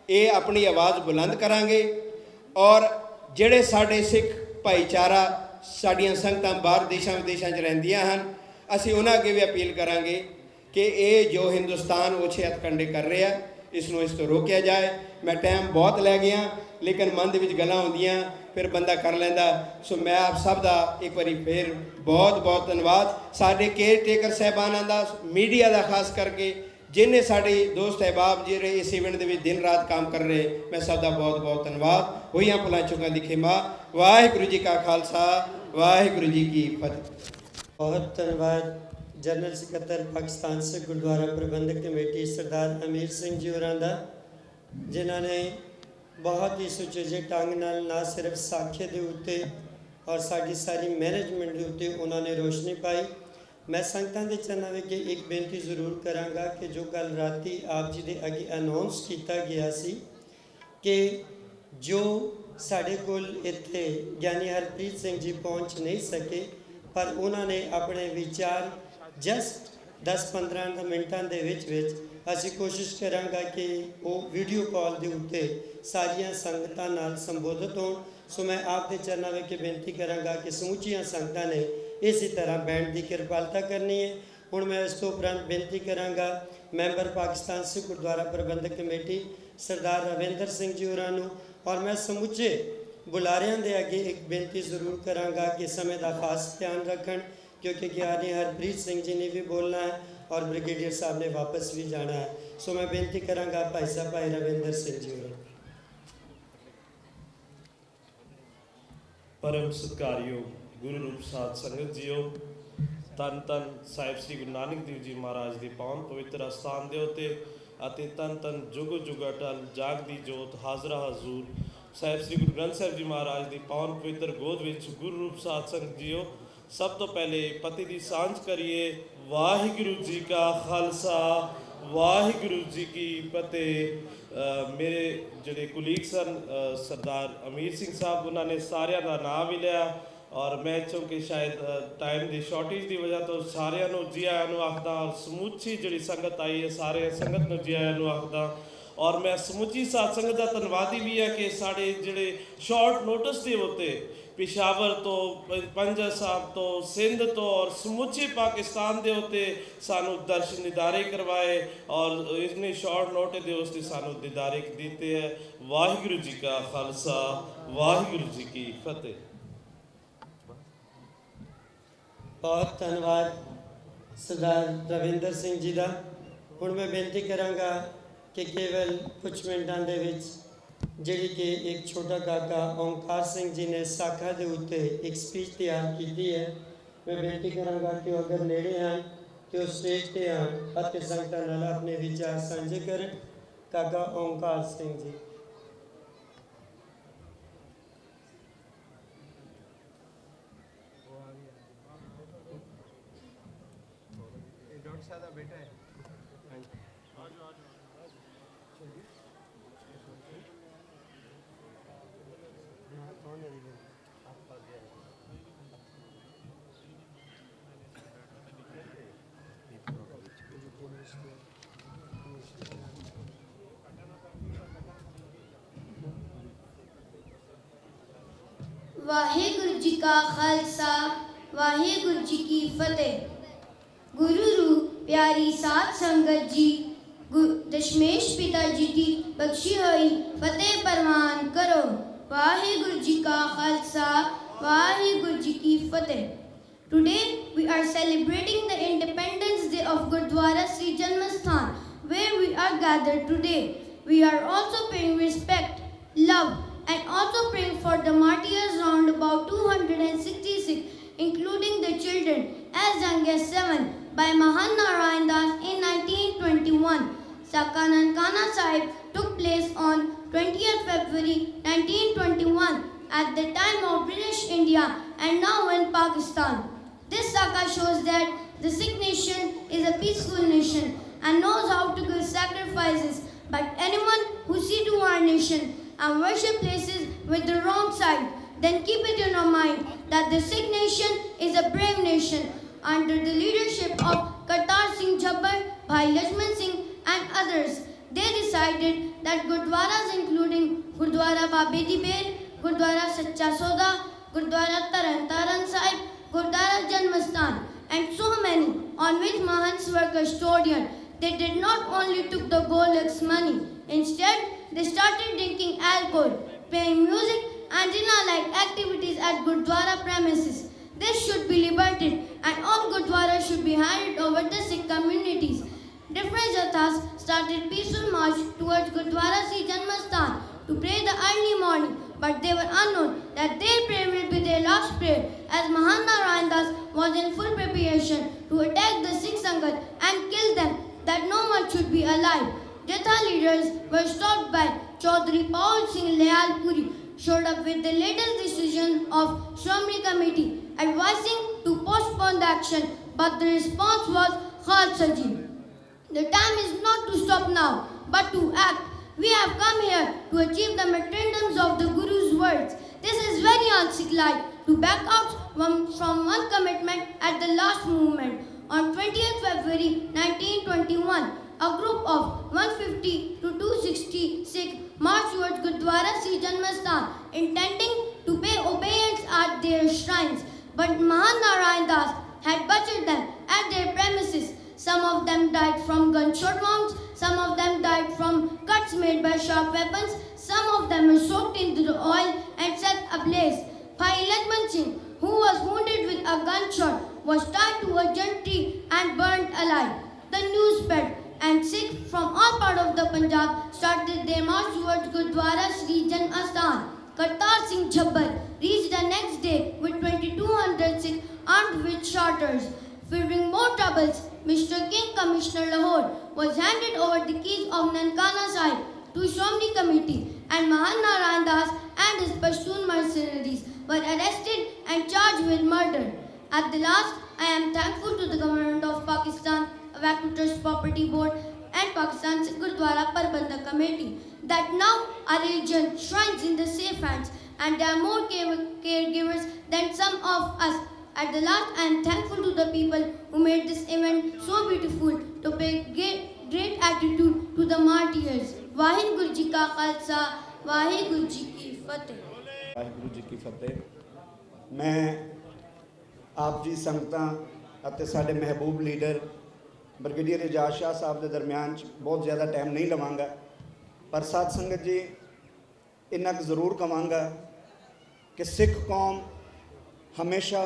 ये अपनी आवाज़ बुलंद करांगे। और ਜਿਹੜੇ ਸਾਡੇ सिख भाईचारा साड़ियाँ संगतां बाहर देशों विदेशों रहिंदियां हैं, असी उन्हां अगे भी अपील करांगे कि ये जो हिंदुस्तान ओछे हथकंडे कर रहा इसनों इस तो रोकया जाए। मैं टाइम बहुत लै गया, लेकिन मन दे विच गल्लां होंदियां फिर बंदा कर लैंदा। सो मैं आप सब का एक बारी फिर बहुत बहुत धन्यवाद, साडे केयर टेकर साहबानां दा, मीडिया का खास करके जिन्हें साढ़े दोस्त अहबाब ਜਿਹੜੇ इस इवेंट के दिन रात काम कर रहे, मैं सबका बहुत बहुत धन्यवाद। होइयां भुलां चुकां दी खिमा। वाहिगुरू जी का खालसा, वाहिगुरू जी की फतेह। बहुत धन्यवाद जनरल सकत्तर पाकिस्तान सिख गुरुद्वारा प्रबंधक कमेटी सरदार अमीर सिंह जी होरां दा, जिन्होंने बहुत ही सुचेजे ढंग नाल ना सिर्फ साखे के उत्ते और साड़ी सारी मैनेजमेंट के उत्ते उन्होंने रोशनी पाई। मैं संगतां दे चरणों में एक बेनती जरूर करांगा कि जो कल राती आप जी दे अगे अनाउंस किया गया सी कि जो साढ़े कोल इत्थे ज्ञानी हरप्रीत सिंह जी पहुँच नहीं सके, पर उन्होंने अपने विचार जस्ट 10-15 मिनटां दे विच असी कोशिश करांगा कि वो वीडियो कॉल के उत्ते सारिया संगतां नाल संबोधित होण। सो मैं आप दे चरणों में बेनती करांगा कि समूचिया संगतां ने इसी तरह बैंड की किरपालता करनी है। हुण मैं इस तो उपरंत बेनती करांगा मैंबर पाकिस्तान सिख गुरुद्वारा प्रबंधक कमेटी सरदार रविंदर सिंह जी होरां नूं, और मैं समुचे बुलारियां दे अगे एक बेनती जरूर करांगा कि समय का खास ध्यान रखन, क्योंकि ज्ञानी हरप्रीत सिंह जी ने भी बोलना है और ब्रिगेडियर साहब ने वापस भी जाना है। सो मैं बेनती करांगा भाई साहब भाई रविंदर सिंह जी होरां। परम सत्कारयोग गुरु रूप साध संगत जीओ, तन तन साहिब श्री गुरु नानक देव जी महाराज के पावन पवित्र अस्थान के उत्ते अते तन तन जुग जुग अटल जागदी जोत हाजरा हजूर साहिब श्री गुरु ग्रंथ साहिब जी महाराज की पावन पवित्र गोद विच गुरु रूप साध संगत जीओ, सब तो पहले पति की सांझ करिए। वाहिगुरू जी का खालसा, वाहिगुरू जी की फतेह। मेरे जोड़े कुलीग सन सरदार अमीर सिंह साहब, उन्होंने सारिया का नाम भी लिया, और मैं चूँकि शायद टाइम की शॉर्टेज की वजह तो सारिया जी आया आखदा, और समूची जी संगत आई है सारे संगत जी आया आखदा। और मैं समुची साध संगत का धन्यवादी भी है कि साढ़े जिहड़े शॉर्ट नोटिस के उत्ते पेशावर तो पंजा साहब तो सिंध तो और समुचे पाकिस्तान के उत्ते सानू दर्शन दीदारे करवाए और इतने शॉर्ट नोटिस के उसते सानू दीदारे दिते है। वाहिगुरु जी का खालसा वाहिगुरु जी की फतेह। बहुत धन्यवाद सरदार रविंदर सिंह जी का। हुण मैं बेनती करांगा कि केवल कुछ मिनटां दे विच जिहड़ी कि एक छोटा काका ओंकार सिंह जी ने साखा के उत्ते एक स्पीच तैयार की है। मैं बेनती करांगा कि वो अगर नेड़े हैं कि वो स्टेज पर आन और संगतां नाल अपने विचार साझे करें। काका ओंकार सिंह जी। डॉक्टर साहब का बेटा है। वाहिगुरु जी का खालसा वाहिगुरु जी की फतेह। गुरु रूप प्यारी साध संगत जी दशमेश पिता जी की बख्शी हुई फतेह परवान करो। वाहिगुरु जी का खालसा वाहिगुरु जी की फतेह। Today we are celebrating the Independence Day of Gurdwara Sri Janmasthan, where we are gathered today. We are also paying respect, love, and also praying for the martyrs round about 266, including the children as young as 7 by Mahan Narayan Das in 1921. Sakha Nankana Sahib took place on 20th February 1921 at the time of British India and now in Pakistan. This Sakha shows that the Sikh nation is a peaceful nation and knows how to give sacrifices, but anyone who see to our nation and worship places with the wrong side, then keep it in your mind that the Sikh nation is a brave nation under the leadership of Kartar Singh Jhabbar, Bhai Lachman Singh and others. They decided that Gurdwaras including Gurdwara Babedi Bel, Gurdwara Sacha Soda, Gurdwara Taran Taran Sahib, Gurdwara Janmasthan and so many on which Mahants were custodian. They did not only took the Golaks money, instead they started drinking alcohol, playing music and dinner-like activities at Gurdwara premises. This should be liberated and all Gurdwaras should be handed over to Sikh communities. Different jathas started peaceful march towards Gurdwara Sri Janmasthan to pray the early morning, but they were unknown that their prayer will be their last prayer, as Mahan Narayan Das was in full preparation to attack the Sikh Sangat and kill them, that no one should be alive. Jatha leaders were stopped by Chaudhry Paul Singh Lealpuri, showed up with the latest decision of Shromani Committee advising to postpone the action, but the response was Khalsa Ji. The time is not to stop now, but to act. We have come here to achieve the martyrdoms of the Guru's words. This is very unsikh-like to back out from one commitment at the last moment. On 20th February 1921, a group of 150 to 260 Sikh marched towards Gurdwara Sri Janmasthan, intending to pay obeisance at their shrines. But Mahan Narayan Das had butchered them at their premises. Some of them died from gunshot wounds, some of them died from cuts made by sharp weapons, some of them were soaked into the oil and set ablaze. Bhai Lachman Singh, who was wounded with a gunshot, was tied to a tree and burned alive. The news spread, and Sikhs from all parts of the Punjab started their march towards Gurdwara Sri Janmasthan. Kartar Singh Jhabbar reached the next day with 2200 Sikhs armed with shooters. Fearing more troubles, Mr. King Commissioner Lahore was handed over the keys of Nankana Sahib to Shromani Committee, and Mahan Narayan Das and his Pashtun mercenaries were arrested and charged with murder. At the last, I am thankful to the Government of Pakistan, Waqf Trust Property Board and Pakistan Sikh Gurdwara Parbandhak Committee that now our religion shrines in the safe hands and there are more caregivers than some of us. At the last, I am thankful to the people who made this event so beautiful to pay great gratitude to the martyrs. Waheguru ji ਕਾ ਖਾਲਸਾ ਵਾਹਿਗੁਰੂ ਜੀ ਕੀ ਫਤਿਹ। ਵਾਹਿਗੁਰੂ ਜੀ ਕੀ ਫਤਿਹ। ਮੈਂ ਆਪ ਜੀ ਸੰਗਤਾਂ ਅਤੇ ਸਾਡੇ ਮਹਿਬੂਬ leader brigadier Ijaz ਸ਼ਾਹ ਸਾਹਿਬ ਦੇ ਦਰਮਿਆਨ 'ਚ ਬਹੁਤ ਜ਼ਿਆਦਾ ਟਾਈਮ ਨਹੀਂ ਲਵਾਂਗਾ, ਪਰ ਸਾਧ ਸੰਗਤ ਜੀ ਇੰਨਾ ਕੁ ਜ਼ਰੂਰ ਕਵਾਂਗਾ ਕਿ ਸਿੱਖ ਕੌਮ ਹਮੇਸ਼ਾ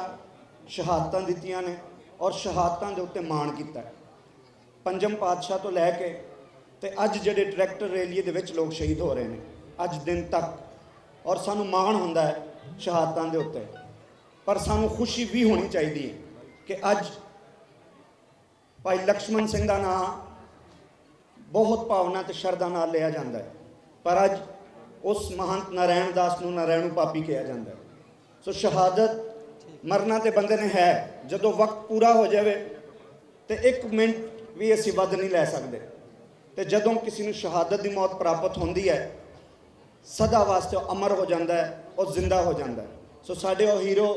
ਸ਼ਹਾਦਤਾਂ ਦਿੱਤੀਆਂ ਨੇ ਔਰ ਸ਼ਹਾਦਤਾਂ ਦੇ ਉੱਤੇ ਮਾਣ ਕੀਤਾ ਹੈ। ਪੰਜਮ ਪਾਤਸ਼ਾਹ ਤੋਂ ਲੈ ਕੇ ਤੇ ਅੱਜ ਜਿਹੜੇ ਟਰੈਕਟਰ ਰੈਲੀਏ ਦੇ ਵਿੱਚ ਲੋਕ ਸ਼ਹੀਦ ਹੋ ਰਹੇ ਨੇ ਅੱਜ ਦਿਨ ਤੱਕ, ਔਰ ਸਾਨੂੰ ਮਾਣ ਹੁੰਦਾ ਹੈ ਸ਼ਹਾਦਤਾਂ ਦੇ ਉੱਤੇ, ਪਰ ਸਾਨੂੰ ਖੁਸ਼ੀ ਵੀ ਹੋਣੀ ਚਾਹੀਦੀ ਹੈ ਕਿ ਅੱਜ ਭਾਈ ਲਕਸ਼ਮਣ ਸਿੰਘ ਦਾ ਨਾਮ ਬਹੁਤ ਭਾਵਨਾ ਤੇ ਸ਼ਰਧਾ ਨਾਲ ਲਿਆ ਜਾਂਦਾ ਹੈ, ਪਰ ਅੱਜ ਉਸ ਮਹੰਤ ਨਾਰਾਇਣ ਦਾਸ ਨੂੰ ਨਾਰਾਇਣੂ ਪਾਪੀ ਕਿਹਾ ਜਾਂਦਾ ਹੈ। ਸੋ ਸ਼ਹਾਦਤ ਮਰਨਾ ਤੇ ਬੰਦੇ ਨੇ ਹੈ, ਜਦੋਂ ਵਕਤ ਪੂਰਾ ਹੋ ਜਾਵੇ ਤੇ 1 ਮਿੰਟ ਵੀ ਅਸੀਂ ਵੱਧ ਨਹੀਂ ਲੈ ਸਕਦੇ, ਤੇ ਜਦੋਂ ਕਿਸੇ ਨੂੰ ਸ਼ਹਾਦਤ ਦੀ ਮੌਤ ਪ੍ਰਾਪਤ ਹੁੰਦੀ ਹੈ ਸਦਾ ਵਾਸਤੇ ਉਹ ਅਮਰ ਹੋ ਜਾਂਦਾ ਹੈ, ਉਹ ਜ਼ਿੰਦਾ ਹੋ ਜਾਂਦਾ ਹੈ। ਸੋ ਸਾਡੇ ਉਹ ਹੀਰੋ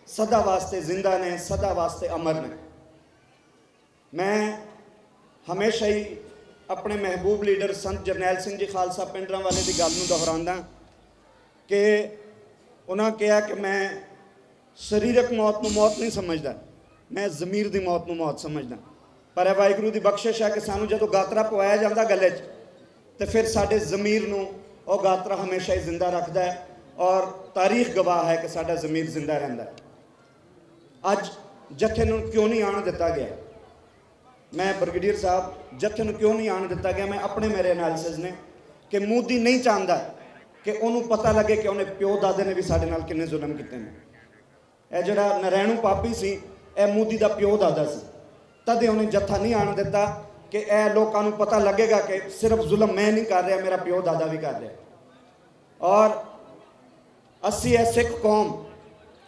ਸਦਾ ਵਾਸਤੇ ਜ਼ਿੰਦਾ ਨੇ, ਸਦਾ ਵਾਸਤੇ ਅਮਰ ਨੇ। ਮੈਂ ਹਮੇਸ਼ਾ ਹੀ ਆਪਣੇ ਮਹਿਬੂਬ ਲੀਡਰ ਸੰਤ ਜਰਨੈਲ ਸਿੰਘ ਜੀ ਖਾਲਸਾ ਪਿੰਡਰਾਂ ਵਾਲੇ ਦੀ ਗੱਲ ਨੂੰ ਦੁਹਰਾਉਂਦਾ ਕਿ ਉਹਨਾਂ ਕਿਹਾ ਕਿ ਮੈਂ ਸਰੀਰਕ ਮੌਤ ਨੂੰ ਮੌਤ ਨਹੀਂ ਸਮਝਦਾ, ਮੈਂ ਜ਼ਮੀਰ ਦੀ ਮੌਤ ਨੂੰ ਮੌਤ ਸਮਝਦਾ। ਪਰ ਇਹ ਵਾਹਿਗੁਰੂ ਦੀ ਬਖਸ਼ਿਸ਼ ਹੈ ਕਿ ਸਾਨੂੰ ਜਦੋਂ ਗਾਤਰਾ ਪਵਾਇਆ ਜਾਂਦਾ ਗਲੇ 'ਚ ਤੇ ਫਿਰ ਸਾਡੇ ਜ਼ਮੀਰ ਨੂੰ ਉਹ ਗਾਤਰਾ ਹਮੇਸ਼ਾ ਹੀ ਜ਼ਿੰਦਾ ਰੱਖਦਾ ਹੈ, ਔਰ ਤਾਰੀਖ ਗਵਾਹ ਹੈ ਕਿ ਸਾਡਾ ਜ਼ਮੀਰ ਜ਼ਿੰਦਾ ਰਹਿੰਦਾ ਹੈ। ਅੱਜ ਜਥੇ ਨੂੰ ਕਿਉਂ ਨਹੀਂ ਆਉਣ ਦਿੱਤਾ ਗਿਆ? ਮੈਂ ਬ੍ਰਿਗੇਡੀਅਰ ਸਾਹਿਬ ਜਥੇ ਨੂੰ ਕਿਉਂ ਨਹੀਂ ਆਉਣ ਦਿੱਤਾ ਗਿਆ? ਮੈਂ ਆਪਣੇ ਮੇਰੇ ਐਨਾਲਿਸਿਸ ਨੇ ਕਿ ਮੋਦੀ ਨਹੀਂ ਚਾਹੁੰਦਾ ਕਿ ਉਹਨੂੰ ਪਤਾ ਲੱਗੇ ਕਿ ਉਹਨੇ ਪਿਓ ਦਾਦੇ ਨੇ ਵੀ ਸਾਡੇ ਨਾਲ ਕਿੰਨੇ ਜ਼ੁਲਮ ਕੀਤੇ ਨੇ। ਇਹ ਜਿਹੜਾ ਨਾਰਾਇਣੂ ਪਾਪੀ ਸੀ ਇਹ ਮੋਦੀ ਦਾ ਪਿਓ ਦਾਦਾ ਸੀ, ਤਦੇ ਉਹਨੇ ਜੱਥਾ ਨਹੀਂ ਆਉਣ ਦਿੱਤਾ ਕਿ ਇਹ ਲੋਕਾਂ ਨੂੰ ਪਤਾ ਲੱਗੇਗਾ ਕਿ ਸਿਰਫ ਜ਼ੁਲਮ ਮੈਂ ਨਹੀਂ ਕਰ ਰਿਹਾ, ਮੇਰਾ ਪਿਓ ਦਾਦਾ ਵੀ ਕਰ ਰਿਹਾ। ਔਰ ਅਸੀਂ ਇਹ ਸਿੱਖ ਕੌਮ,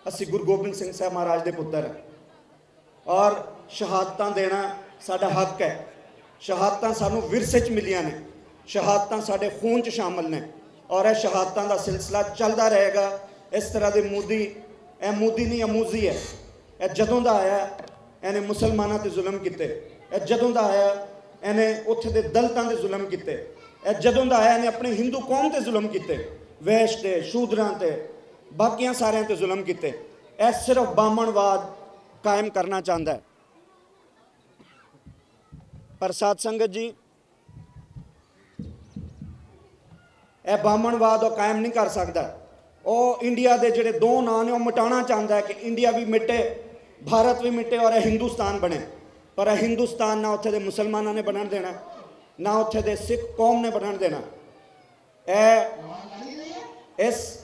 ਅਸੀਂ ਗੁਰੂ ਗੋਬਿੰਦ ਸਿੰਘ ਸਾਹਿਬ ਮਹਾਰਾਜ ਦੇ ਪੁੱਤਰ ਹਾਂ, ਔਰ ਸ਼ਹਾਦਤਾਂ ਦੇਣਾ ਸਾਡਾ ਹੱਕ ਹੈ। ਸ਼ਹਾਦਤਾਂ ਸਾਨੂੰ ਵਿਰਸੇ 'ਚ ਮਿਲੀਆਂ ਨੇ, ਸ਼ਹਾਦਤਾਂ ਸਾਡੇ ਖੂਨ 'ਚ ਸ਼ਾਮਲ ਨੇ, ਔਰ ਇਹ ਸ਼ਹਾਦਤਾਂ ਦਾ ਸਿਲਸਿਲਾ ਚੱਲਦਾ ਰਹੇਗਾ। ਇਸ ਤਰ੍ਹਾਂ ਦੇ ਮੋਦੀ, ਇਹ ਮੋਦੀ ਨਹੀਂ ਅਮੂਜ਼ੀ ਹੈ। ਇਹ ਜਦੋਂ ਦਾ ਆਇਆ ਇਹਨੇ ਮੁਸਲਮਾਨਾਂ 'ਤੇ ਜ਼ੁਲਮ ਕੀਤੇ, ਇਹ ਜਦੋਂ ਦਾ ਆਇਆ ਇਹਨੇ ਉੱਥੇ ਦੇ ਦਲਿਤਾਂ 'ਤੇ ਜ਼ੁਲਮ ਕੀਤੇ, ਇਹ ਜਦੋਂ ਦਾ ਆਇਆ ਇਹਨੇ ਆਪਣੀ ਹਿੰਦੂ ਕੌਮ 'ਤੇ ਜ਼ੁਲਮ ਕੀਤੇ, ਵੈਸ਼ 'ਤੇ, ਸ਼ੂਦਰਾਂ 'ਤੇ, ਬਾਕੀਆਂ ਸਾਰਿਆਂ 'ਤੇ ਜ਼ੁਲਮ ਕੀਤੇ। ਇਹ ਸਿਰਫ ਬਾਹਮਣਵਾਦ ਕਾਇਮ ਕਰਨਾ ਚਾਹੁੰਦਾ ਹੈ। ਪਰ ਸਾਧ ਸੰਗਤ ਜੀ ਇਹ ਬਾਹਮਣਵਾਦ ਉਹ ਕਾਇਮ ਨਹੀਂ ਕਰ ਸਕਦਾ। ਉਹ ਇੰਡੀਆ ਦੇ ਜਿਹੜੇ 2 ਨਾਂ ਨੇ ਉਹ ਮਿਟਾਉਣਾ ਚਾਹੁੰਦਾ ਹੈ ਕਿ ਇੰਡੀਆ ਵੀ ਮਿਟੇ, ਭਾਰਤ ਵੀ ਮਿਟੇ ਔਰ ਇਹ ਹਿੰਦੁਸਤਾਨ ਬਣੇ। ਪਰ ਇਹ ਹਿੰਦੁਸਤਾਨ ਨਾ ਉੱਥੇ ਦੇ ਮੁਸਲਮਾਨਾਂ ਨੇ ਬਣਨ ਦੇਣਾ, ਨਾ ਉੱਥੇ ਦੇ ਸਿੱਖ ਕੌਮ ਨੇ ਬਣਨ ਦੇਣਾ। ਇਹ ਇਸ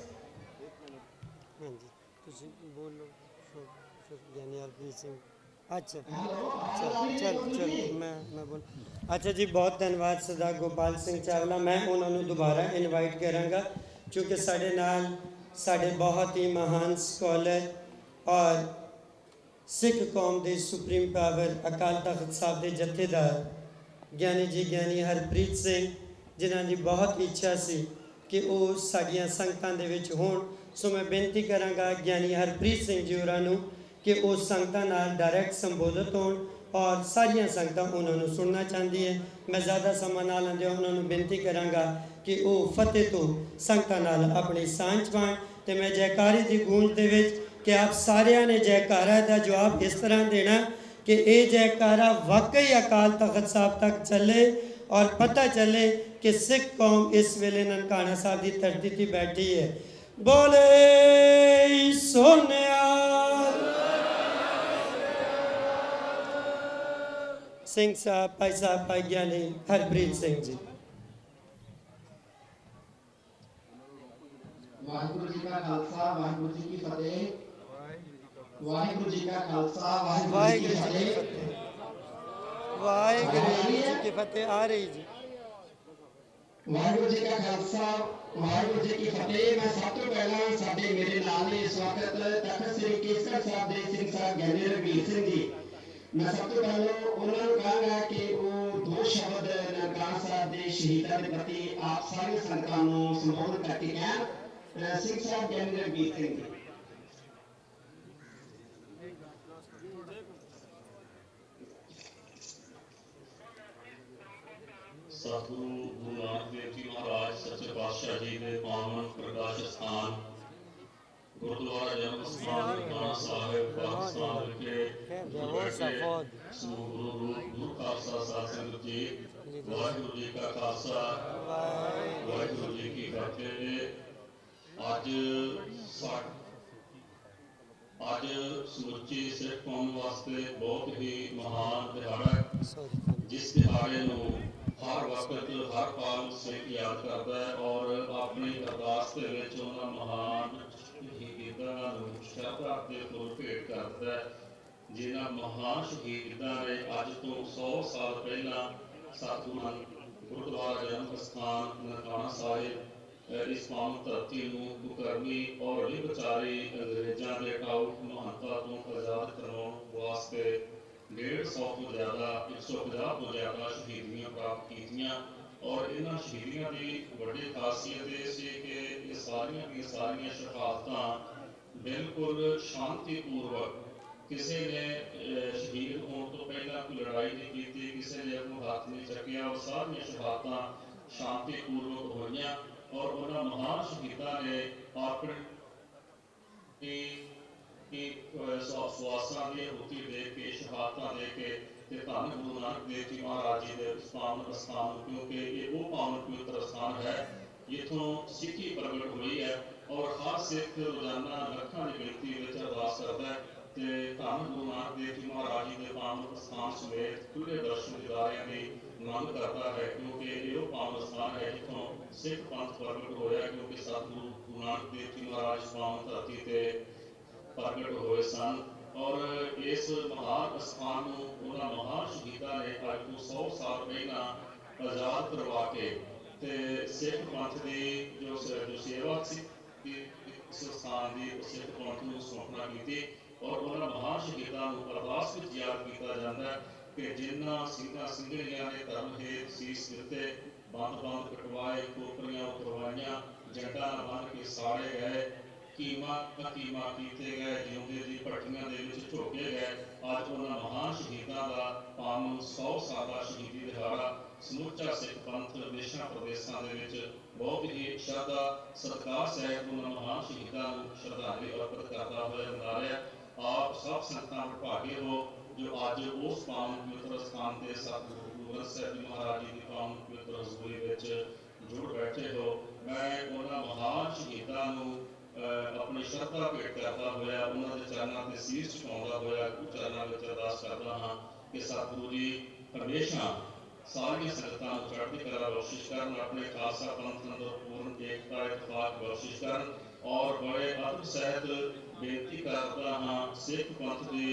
अच्छा चल मैं बोल अच्छा जी, बहुत धन्यवाद सरदार गोपाल सिंह चावला। मैं उन्होंने दोबारा इनवाइट करांगा क्योंकि साढ़े नाल साढ़े बहुत ही महान स्कॉलर और सिख कौम के सुप्रीम पावर अकाल तख्त साहब के जथेदार ਗਿਆਨੀ जी ਗਿਆਨੀ ਹਰਪ੍ਰੀਤ ਸਿੰਘ, जिन्हां की बहुत इच्छा सी कि वो साड़ियाँ संगतां दे विच होण। सो मैं बेनती करांगा ਗਿਆਨੀ हरप्रीत सिंह जी होरां नूं कि वो संगतां नाल डायरैक्ट संबोधित होण और सारिया संगतां उन्होंने सुनना चाहती है। मैं ज़्यादा समा ना लैंदे उन्होंने बेनती करांगा कि वो फतेह तो संगतां नाल अपनी सांझ पाण। ते मैं जयकारी की गूंज दे विच कि आप सारिया ने जयकारा का जवाब इस तरह देना कि ये जयकारा वाकई अकाल तख्त साहब तक चले और पता चले कि सिख कौम इस वेले ननकाना साहब की धरती पर बैठी है। बोले सोनिया सिंह साहब, भाई साहब, भाई ज्ञानी हरप्रीत सिंह जी। वाहिगुरु जी का खालसा वाहिगुरु जी की फतेह। वाहिगुरु जी का खालसा वाहिगुरु जी की फतेह। वाहिगुरु जी की फतेह आ रही जी। वाहिगुरु जी का खालसा वाहिगुरु जी की फतेह। मैं सब तो पहला साडे मेरे नाल इस वक्त तख्त श्री केसगढ़ साहब दे सिंह साहब ज्ञानी रघबीर सिंह जी, मैं सब तो पहले उन्होंने कहा कि वो 2 शब्द ननकाना साहब के शहीदों के प्रति आप सारी संगतां नूं संबोधित करके कहन। सिंह साहब ज्ञानी रघबीर सिंह जी। सतगुरु गुरु नानक पातशाह जी के पावन प्रकाश स्थान गुरुद्वारा जन्म स्थान ननकाना साहिब पाकिस्तान विखे गुरु खालसा साध संगत जी वाहिगुरू जी का खालसा वाहिगुरू जी की फतेह। अज समੁੱਚੀ सिख कौम वास्ते बहुत ही महान दिहाड़ा है, जिस दिहाड़े नूं हर वक्त हर पाल सिख याद करता है और अपनी अरदास दे विच उन्हां महान शहीदां नूं श्रद्धा ते फुल भेंट करता है, जिन्हां महान शहीदां ने अज तो 100 साल पहला सतगुरु गुरुद्वारा जन्म स्थान ननकाना साहिब इस पावन धरती नूं कुकर्मी और लिबचारी अंग्रेज़ां दे टाउट महानता तो आज़ाद करवाउण वास्ते 150 तो ज़्यादा 150 तो ज़्यादा शहीदियां प्राप्त कीतियां। और इन्हां शहीदियां की वड्डी खासियत ये सी कि ये सारियां शहादतां बिल्कुल शांतिपूर्वक, किसी ने शहीद होने तो पहला कोई लड़ाई नहीं की, किसी ने अपना हाथ नहीं चकिया, और सारियां शहादतां शांतिपूर्वक होईयां। और उन्होंने महान शहीदां ने अपनी स्वासां की आहुति दे के शहादतां दे के धन गुरु नानक देव जी महाराज जी के पावन स्थान, क्योंकि ये वो पावन पवित्र स्थान है जिथों सिक्खी प्रगट हुई है। और हर सिख रोजाना लखां की गिनती में अरदास करता है तो धन गुरु नानक देव जी महाराज जी के पावन स्थान समेत खुले दर्शन दीदारियां की मंग करता है, क्योंकि ये पावन स्थान है जिथों सिख पंथ प्रगट होया, क्योंकि सतगुरु गुरु नानक देव जी महाराज पावन धरती से प्रगट हुए सन। और इस महान स्थान को उन्होंने महान शहीदां ने अज तो 100 साल पहला आज़ाद करवा के सिख पंथ की जो सेवा सी स्थान की सिख पंथ को सौंपना की। और उन्होंने महान शहीदां को अरदास में याद किया जाता है कि जिन्हां सिंघां सिंघड़ियां ने धर्म हेत सीस दिते, बंद कटवाए, खोपरियां उतरवाइयां, जंडां बन के साड़े गए, कीमा कीते गए, जिउंदे दी भट्टियां दे विच झोके गए। अज उन्हां महान शहीदां दा पावन 100 साला शहीदी दिहाड़ा समूचा सिख पंथ देशां प्रदेशां दे विच बहुत ही श्रद्धा सत्कार सहित उन्हां महान शहीदां नूं श्रद्धांजलि अर्पित करदा होया मना रहा। आप सब संगतां विभागे हो जो अज उस पावन पवित्र स्थान से सतगुरु गुरु ग्रंथ साहिब जी महाराज जी की पावन पवित्र हजूरी विच जुड़ बैठे हो। मैं उन्हां महान शहीदां नूं अपनी श्रद्धा भेंट करता होया, उन्होंने चरणों से शीश झुकाउंदा होया चरणों में अरदास करता हाँ कि सतगुरु जी हमेशा सारियां संगतां नूं चढ़दी कला बख्शिश करन, अपने खालसा पंथ अंदर पूर्ण एकता इतफाक बख्शिश करन। और बड़े अदब सहित बेनती करता हाँ सिख पंथ की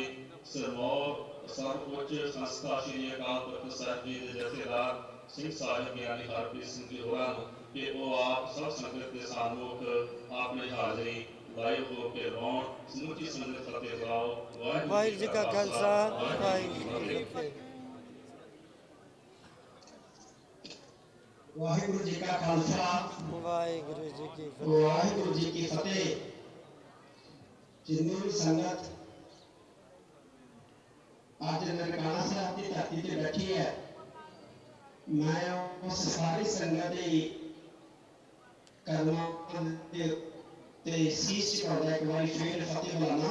सिरमौर सर्वोच्च संस्था श्री अकाल तख्त साहिब जी के जथेदार सिंह साहिब ज्ञानी हरप्रीत सिंह जी होरां नूं कि वो आप सब संगत के सामूख अपनी हाजिरी लाइव होकर लाउण। समूची संगत फतेह बुलाओ। वाहिगुरू जी का खालसा वाहिगुरू जी का खालसा वाहिगुरू जी की फतेह। जिन्नी भी संगत आज ननकाना साहिब की धरती ते बैठी है, मैं उस सारी संगत की करना ते शीश झुकाउंदा एक बार फिर फतेह बुलाना।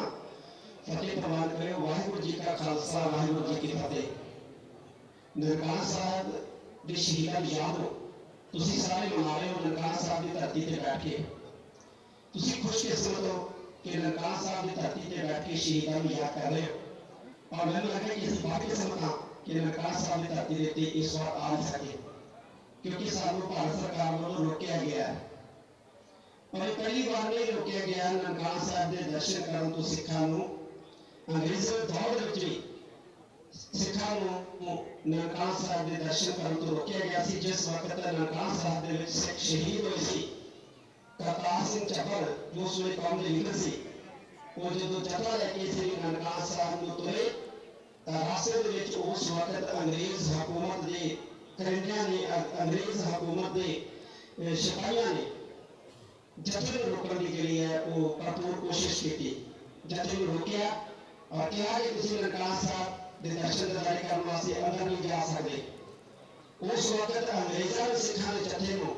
फतेह प्रवान करो। वाहिगुरू जी का खालसा वाहिगुरू जी की फतेह। ननकाना साहिब दे शहीदां दी याद हो तुसीं सारे मना रहे हो। ननकाना साहिब की धरती ते बैठ के तुसीं खुशकिस्मत हो कि ननकाना साहिब की धरती ते बैठ के शहीदां दी याद कर रहे हो। और मैंने लगा कि असीं बाकी किस्मत कि ननकाना साहिब की धरती दे उत्ते इस बार आ नहीं सके, क्योंकि सानू भारत सरकार वालों रोकिया गया है। और पहली बार नहीं रोकिया गया ननकाना साहिब के दर्शन करने तो सिखां नूं अंग्रेज़ों दौर विच भी सिखां नूं ननकाना साहिब के दर्शन करने तो रोकिया गया सी। जिस वक्त ननकाना साहिब दे विच सिख शहीद होए सी, करतार सिंह चब्बल जो उस वेले कौम दे लीडर सी, वो जो जथा लैके श्री ननकाना साहिब नूं तुरे तां रास्ते दे विच उस वक्त अंग्रेज़ हुकूमत दे करिंदियां ने अंग्रेज़ हुकूमत दे सिपाहियां ने जथे को रोकने की जी है वो भरपूर कोशिश की। जथे को रोकया और कहा कि तुसीं ननकाना साहिब के दर्शन दीदारे करने वास्ते अंदर नहीं जा सकते। उस वक्त अंग्रेज़ों ने सिखां के जथे को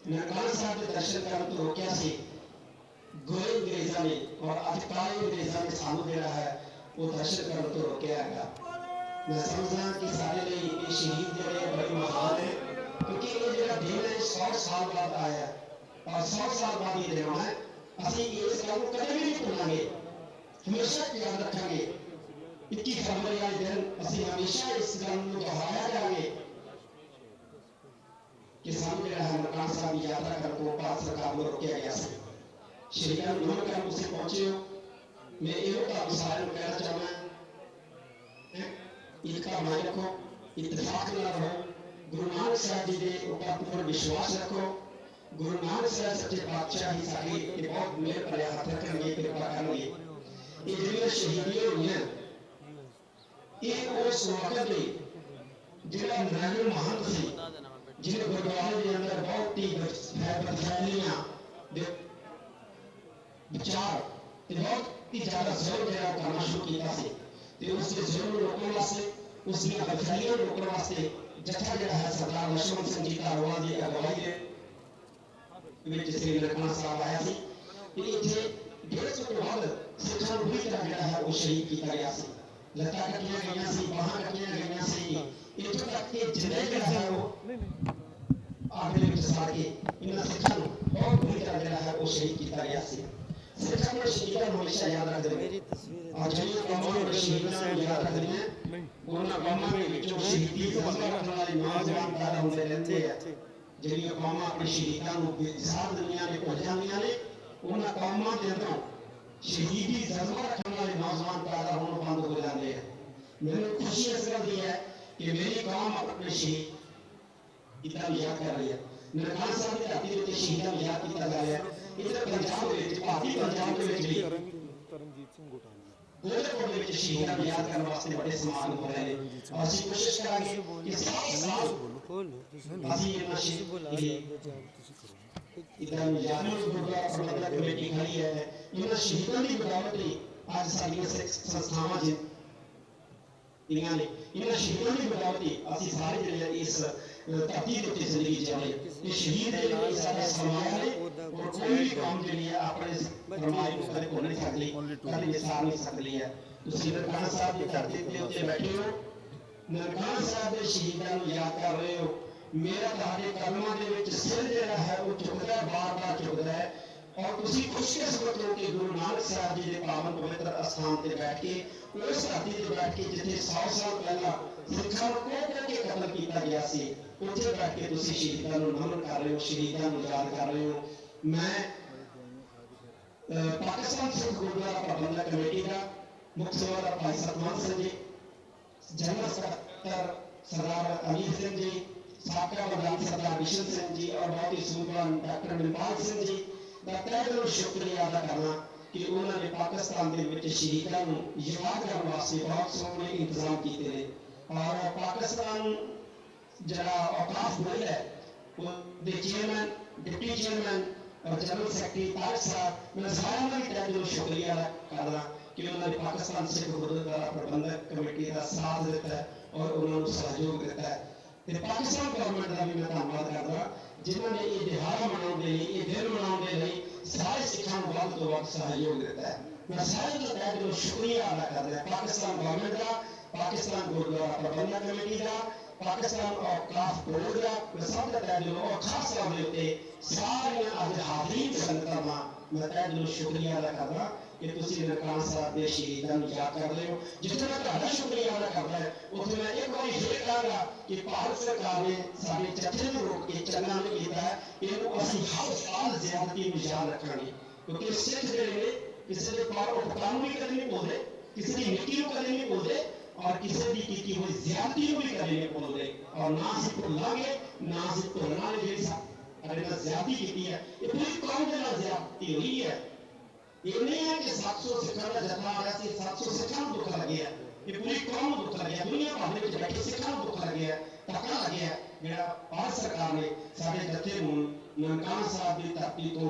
ननकाना साहब के दर्शन करने तो रोकिया सी गोरे अंग्रेजा ने और अज काले अंग्रेजा ने सानू जिहड़ा है वो दर्शन करने तो रोकिया है। मैं समझदा कि सारे लिए ये शहीद जिहड़े बड़े महान है, क्योंकि ये जिहड़ा दिन है 100 साल बाद आया और 100 साल बाद ये दिन आना है। असीं इस गल नूं कदे भी नहीं भुलांगे, हमेशा याद रखांगे। 21 फरवरी वाले दिन असीं हमेशा इस गल नूं दोहराया जाएंगे कि सानू जिहड़ा है ननकाना साहब की यात्रा करने को भारत सरकार को रोकिया गया सी। शहीदां नूं नमन करन तुसीं पहुंचे हो। मैं इहो तुहानूं सारिआं नूं कहना चाहुंदा एकता बनाए रखो, इत्तेफाक नाल रहो, गुरु नानक साहब जी के उपर पूर्ण विश्वास रखो। गुरु नानक साहब सच्चे पातशाह ही साडी ये बहुत मेहर भरिया हाथ रखणगे, कृपा करनगे। ये जिहड़ियां शहीदियां होईयां ये उस वक्त दे जिहड़ा नरेंद्र महंत सी जिन्हें गुरुद्वारे के अंदर बहुत ही बदफैलियां विचार बहुत ही ज्यादा जोर जरा करना शुरू किया से ते उसके जोर को रोकने वास्ते उसकी बदफैलियां रोकने वास्ते जत्था जिहड़ा है सरदार लक्ष्मण सिंह जी धारोवाल की अगवाई दे विच श्री ननकाना साहब आया सी ते इत्थे 150 तो बाद सिखां पूरी तरह जिहड़ा है वो शहीद किया गया सी। लत्तां कट्टियां गईयां सी, बाहां कट्टियां गईयां सी, इत्थों तक कि जिले जिहड़ा है वो आखिर में सार के इन सिखां बहुत बुरी तरह जिहड़ा है वो शहीद किया गया सी। सिखां ने शहीदां नूं हमेशा याद रखदे ने और जिहड़ियां कौमां ने शहीदां नूं याद रखदियां उन्हां कौमां दे विचों शहीदी जज्बा रखण वाले नौजवान पैदा हुंदे रहंदे आ। जिहड़ियां कौमां अपने शहीदां नूं बेसार दिंदियां ने, भुल जांदियां ने, उन्हां कौमां दे अंदरों शहीदी जज्बा रखण वाले नौजवान पैदा होणों बंद हो जांदे आ। मैनूं खुशी इस गल दी है कि मेरी कौम अपने शहीदां नूं याद कर रही है। ननकाना साहब की धरती उत्ते शहीदां नूं याद किया जा रहा है। इधर पंजाब दे विच, भारती पंजाब दे विच भी गोरखपुर दे विच शहीदां नूं याद करने वास्ते बड़े समागम हो रहे हैं और असीं कोशिश करांगे कि साल असीं इन्हां इधर याद गुरुद्वारा प्रबंधक कमेटी खड़ी है। इन्हां शहीदां दी बदौलत ही अज साडीआं सिख संस्थावां च इन्हां ने इन्हां शहीदां दी बदौलत ही असीं सारे जिहड़े इस धरती दे उत्ते जिंदगी जिउंदे ते शहीद दे लिए साडा सरमाया है और कोई भी कौम जिहड़ी है अपने सरमाए नूं कदे भुल नहीं सकदी, कदे विसार नहीं सकदी है। तुसीं ननकाना साहब दी धरती दे उत्ते बैठे हो, ननकाना साहब दे शहीदां नूं याद कर रहे हो। मेरा तुहाडे कदमां दे विच सिर जिहड़ा है वो झुकदा है, बार-बार झुकदा है और तुसीं खुशकिस्मत हो कि गुरु नानक साहब जी दे पावन पवित्र अस्थान ते बैठ के उस धरती ते बैठ के जिथे 100 साल पहला सिखां नूं कोड़ के कतल किया गया सी उत्थे बैठ के तुसीं शहीदां नूं नमन कर रहे हो, शहीदां नूं याद कर रहे हो। मैं पाकिस्तान सिख गुरुद्वारा प्रबंधक कमेटी का मुख्य सेवादार भाई सतवंत सिंह जी, जनरल सकत्तर सरदार अमीर सिंह जी, साबका प्रधान सरदार बिशन सिंह जी और बहुत ही सूझवान डॉक्टर मिलपाल सिंह जी का तहे दिलों शुक्रिया अदा करना कि उन्होंने पाकिस्तान के विच शहीदां नूं याद करने वास्ते बहुत सोहणे इंतजाम किए हैं। और पाकिस्तान जिहड़ा औकाफ बोर्ड है उसके चेयरमैन, डिप्टी चेयरमैन और जनरल सैकटरी तारिक साहब, मैं सारिआं दा तहे दिलों शुक्रिया अदा करदा कि उन्होंने पाकिस्तान सिख गुरुद्वारा प्रबंधक कमेटी का साथ दिता और उन्होंने सहयोग दिता है। ते पाकिस्तान गवर्नमेंट का भी मैं धन्नवाद करदा जिन्होंने ये दिहाड़ा मनाने के लिए, ये दिन मनाने के लिए सारे सिखां नूं वध तो वध सहयोग दिता है। मैं सारे का तहे दिलों शुक्रिया अदा करदा पाकिस्तान गवर्नमेंट का, पाकिस्तान गुरुद्वारा प्रबंधक कमेटी का, पाकिस्तान औकाफ बोर्ड का, मैं सब का तहे दिलों और खास तौर के उत्ते सारियां अज हाज़रीन संगतां दा मैं तहे दिलों शुक्रिया अदा करदा कि तुसीं ननकाना साहब दे शहीदां नूं याद कर रहे हो। जिथे मैं तुहाडा शुक्रिया अदा करदा है उत्थे मैं एक बार फिर कहांगा कि भारत सरकार ने साडे जत्थे नूं रोक के चंगा नहीं कीता है, इहनूं असीं हर साल ज़्यादती नूं याद रखांगे क्योंकि सिख जिहड़े ने किसी दे पार उपकार नूं भी कदे नहीं भुलदे, किसी दी नीति नूं कदे नहीं भुलदे और किसी दी कीती हुई ज़्यादती नूं भी कदे नहीं भुलदे और ना असीं भुलांगे ना असीं भुलना जिहड़ी साडे नाल ज़्यादती कीती है। ये पूरी कौम दे नाल ज़्यादती हुई है। ये नहीं है कि 700 सिखां का जत्था आया सी, 700 सिखां नूं दुख लग्या, ये पूरी कौम नूं दुख लग्या, दुनिया भर दे विच बैठे सिखां नूं दुख लग्या, धक्का लग्या जिहड़ा भारत सरकार ने साडे जत्थे नूं ननकाना साहब दी धरती तो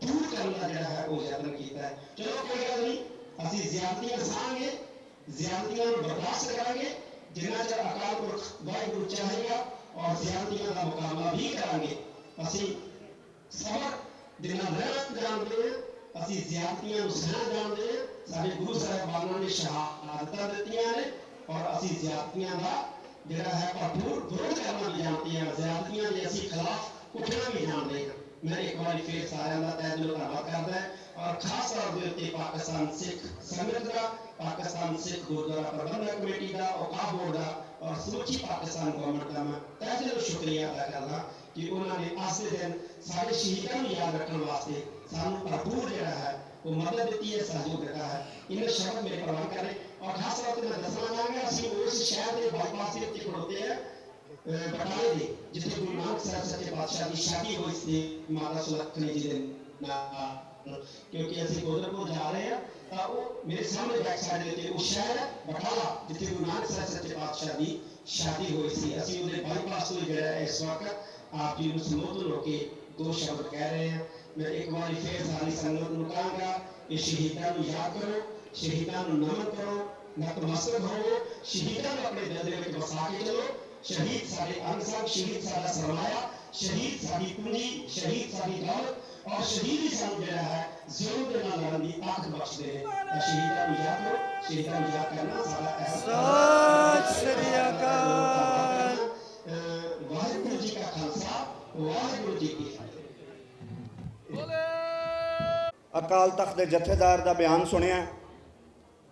दूर करने का जिहड़ा है वो यतन कीता है। चलो कोई गल नहीं, असीं ज़्यादतियां सहांगे, ज़्यादतियां नूं बर्दाश्त करांगे जिन्ना चਿਰ अकाल पुरख वाहिगुरू चाहेगा और ज़्यादतियां दा मुकाबला भी करांगे। असीं ਸਬਰ ਦੇ ਨਾਲ ਰਹਿਣਾ ਜਾਣਦੇ ਹਾਂ, ਅਸੀਂ ਜ਼ਿਆਦਤੀਆਂ ਨੂੰ ਸਹਿਣਾ ਜਾਣਦੇ ਹਾਂ। ਸਾਡੇ ਗੁਰੂ ਸਾਹਿਬਾਨਾਂ ਨੇ ਸ਼ਹਾਦਤਾਂ ਦਿੱਤੀਆਂ ਨੇ ਔਰ ਅਸੀਂ ਜ਼ਿਆਦਤੀਆਂ ਦਾ ਜਿਹੜਾ ਹੈ ਭਰਪੂਰ ਵਿਰੋਧ ਕਰਨਾ ਵੀ ਜਾਣਦੇ ਹਾਂ, ਜ਼ਿਆਦਤੀਆਂ ਦੇ ਅਸੀਂ ਖਿਲਾਫ ਉੱਠਣਾ ਵੀ ਜਾਣਦੇ ਹਾਂ। ਮੈਂ ਇੱਕ ਵਾਰੀ ਫੇਰ ਸਾਰਿਆਂ ਦਾ ਤਹਿ ਦਿਲੋਂ ਧੰਨਵਾਦ ਕਰਦਾ ਔਰ ਖਾਸ ਤੌਰ ਦੇ ਉੱਤੇ ਪਾਕਿਸਤਾਨ ਸਿੱਖ ਸੰਗਤ ਦਾ, ਪਾਕਿਸਤਾਨ ਸਿੱਖ ਗੁਰਦੁਆਰਾ ਪ੍ਰਬੰਧਕ ਕਮੇਟੀ ਦਾ, ਔਕਾਫ ਬੋਰਡ ਦਾ ਔਰ ਸਮੁੱਚੀ ਪਾਕਿਸਤਾਨ ਗੌਰਮੈਂਟ ਦਾ ਮੈਂ ਤਹਿ ਦਿਲੋਂ ਸ਼ੁਕਰੀਆ ਅਦਾ ਕਰਦਾ ਕਿ ਉਹਨਾਂ ਨੇ ਅੱਜ ਦੇ ਦਿਨ ਸਾਡੇ ਸ਼ਹੀਦਾਂ ਨੂੰ ਯਾਦ ਰੱਖਣ ਵਾਸਤੇ ਸਾਨੂੰ ਭਰਪੂਰ ਜਿਹੜਾ ਹੈ ਉਹ ਮਦਦ ਦਿੱਤੀ ਹੈ, ਸਹਿਯੋਗ ਦਿੱਤਾ ਹੈ। ਇਹਨਾਂ ਸ਼ਬਦ ਮੇਰੇ ਪ੍ਰਵਾਨ ਕਰੇ ਔਰ ਖਾਸ ਤੌਰ ਤੇ ਮੈਂ ਦੱਸਣਾ ਚਾਹਾਂਗਾ ਅਸੀਂ ਉਸ ਸ਼ਹਿਰ ਦੇ ਬਾਈਪਾਸ ਦੇ ਉੱਤੇ ਖੜੋਤੇ ਆ ਬਟਾਲੇ ਦੇ, ਜਿੱਥੇ ਗੁਰੂ ਨਾਨਕ ਸਾਹਿਬ ਸੱਚੇ ਪਾਤਸ਼ਾਹ ਦੀ ਸ਼ਾਦੀ ਹੋਈ ਸੀ ਮਾਤਾ ਸੁਲੱਖਣੀ ਜੀ ਦੇ ਨਾਲ, ਕਿਉਂਕਿ ਅਸੀਂ ਗੋਦਰਪੁਰ ਜਾ ਰਹੇ ਹਾਂ ਤਾਂ ਉਹ ਮੇਰੇ ਸਾਹਮਣੇ ਬੈਕ ਸਾਈਡ ਦੇ ਉੱਤੇ ਉਹ ਸ਼ਹਿਰ ਬਟਾਲਾ ਜਿੱਥੇ ਗੁਰੂ ਨਾਨਕ ਸਾਹਿਬ ਸੱਚੇ ਪਾਤਸ਼ਾਹ ਦੀ ਸ਼ਾਦੀ ਹੋਈ ਸੀ। ਅਸੀਂ ਉਹਦੇ ਬਾਈਪਾਸ ਤੋਂ ਜਿਹੜਾ ਇਸ ਵਕਤ ਆਪ ਜੀ ਨੂੰ ਸੰਬੋਧਨ ਹੋ ਕੇ ਦੋ ਸ਼ਬਦ ਕਹਿ ਰਹੇ ਹਾਂ। ਮੈਂ ਇੱਕ ਵਾਰੀ ਫੇਰ ਸਾਰੀ ਸੰਗਤ ਨੂੰ ਕਹਾਂਗਾ ਕਿ ਸ਼ਹੀਦਾਂ ਨੂੰ ਯਾਦ ਕਰੋ, ਸ਼ਹੀਦਾਂ ਨੂੰ ਨਮਨ ਕਰੋ, ਨਤਮਸਤਕ ਹੋਵੋ, ਸ਼ਹੀਦਾਂ ਨੂੰ ਆਪਣੇ ਦਿਲ ਦੇ ਵਿੱਚ ਵਸਾ ਕੇ ਚਲੋ। ਸ਼ਹੀਦ ਸਾਡੇ ਅੰਗ ਸੰਗ, ਸ਼ਹੀਦ ਸਾਡਾ ਸਰਮਾਇਆ, ਸ਼ਹੀਦ ਸਾਡੀ ਪੂੰਜੀ, ਸ਼ਹੀਦ ਸਾਡੀ ਦੌਲਤ ਔਰ ਸ਼ਹੀਦ ਹੀ ਸਾਨੂੰ ਜਿਹੜਾ ਹੈ ਜ਼ੁਲਮ ਦੇ ਨਾਲ ਲੜਨ ਦੀ ਤਾਕਤ ਬਖਸ਼ਦੇ ਨੇ। ਸ਼ਹੀਦਾਂ ਨੂੰ ਯਾਦ ਕਰੋ, ਸ਼ਹੀਦਾਂ ਨੂੰ ਯਾਦ ਕਰਨਾ ਸਾਡਾ ਸਤਿ ਸ੍ਰੀ ਅਕਾਲ। ਵਾਹਿਗੁਰੂ ਜੀ ਕਾ ਖਾਲਸਾ, ਵਾਹਿਗੁਰੂ ਜੀ ਕੀ ਫਤਿਹ। ਅਕਾਲ ਤਖਤ ਦੇ ਜਥੇਦਾਰ ਦਾ ਬਿਆਨ ਸੁਣਿਆ,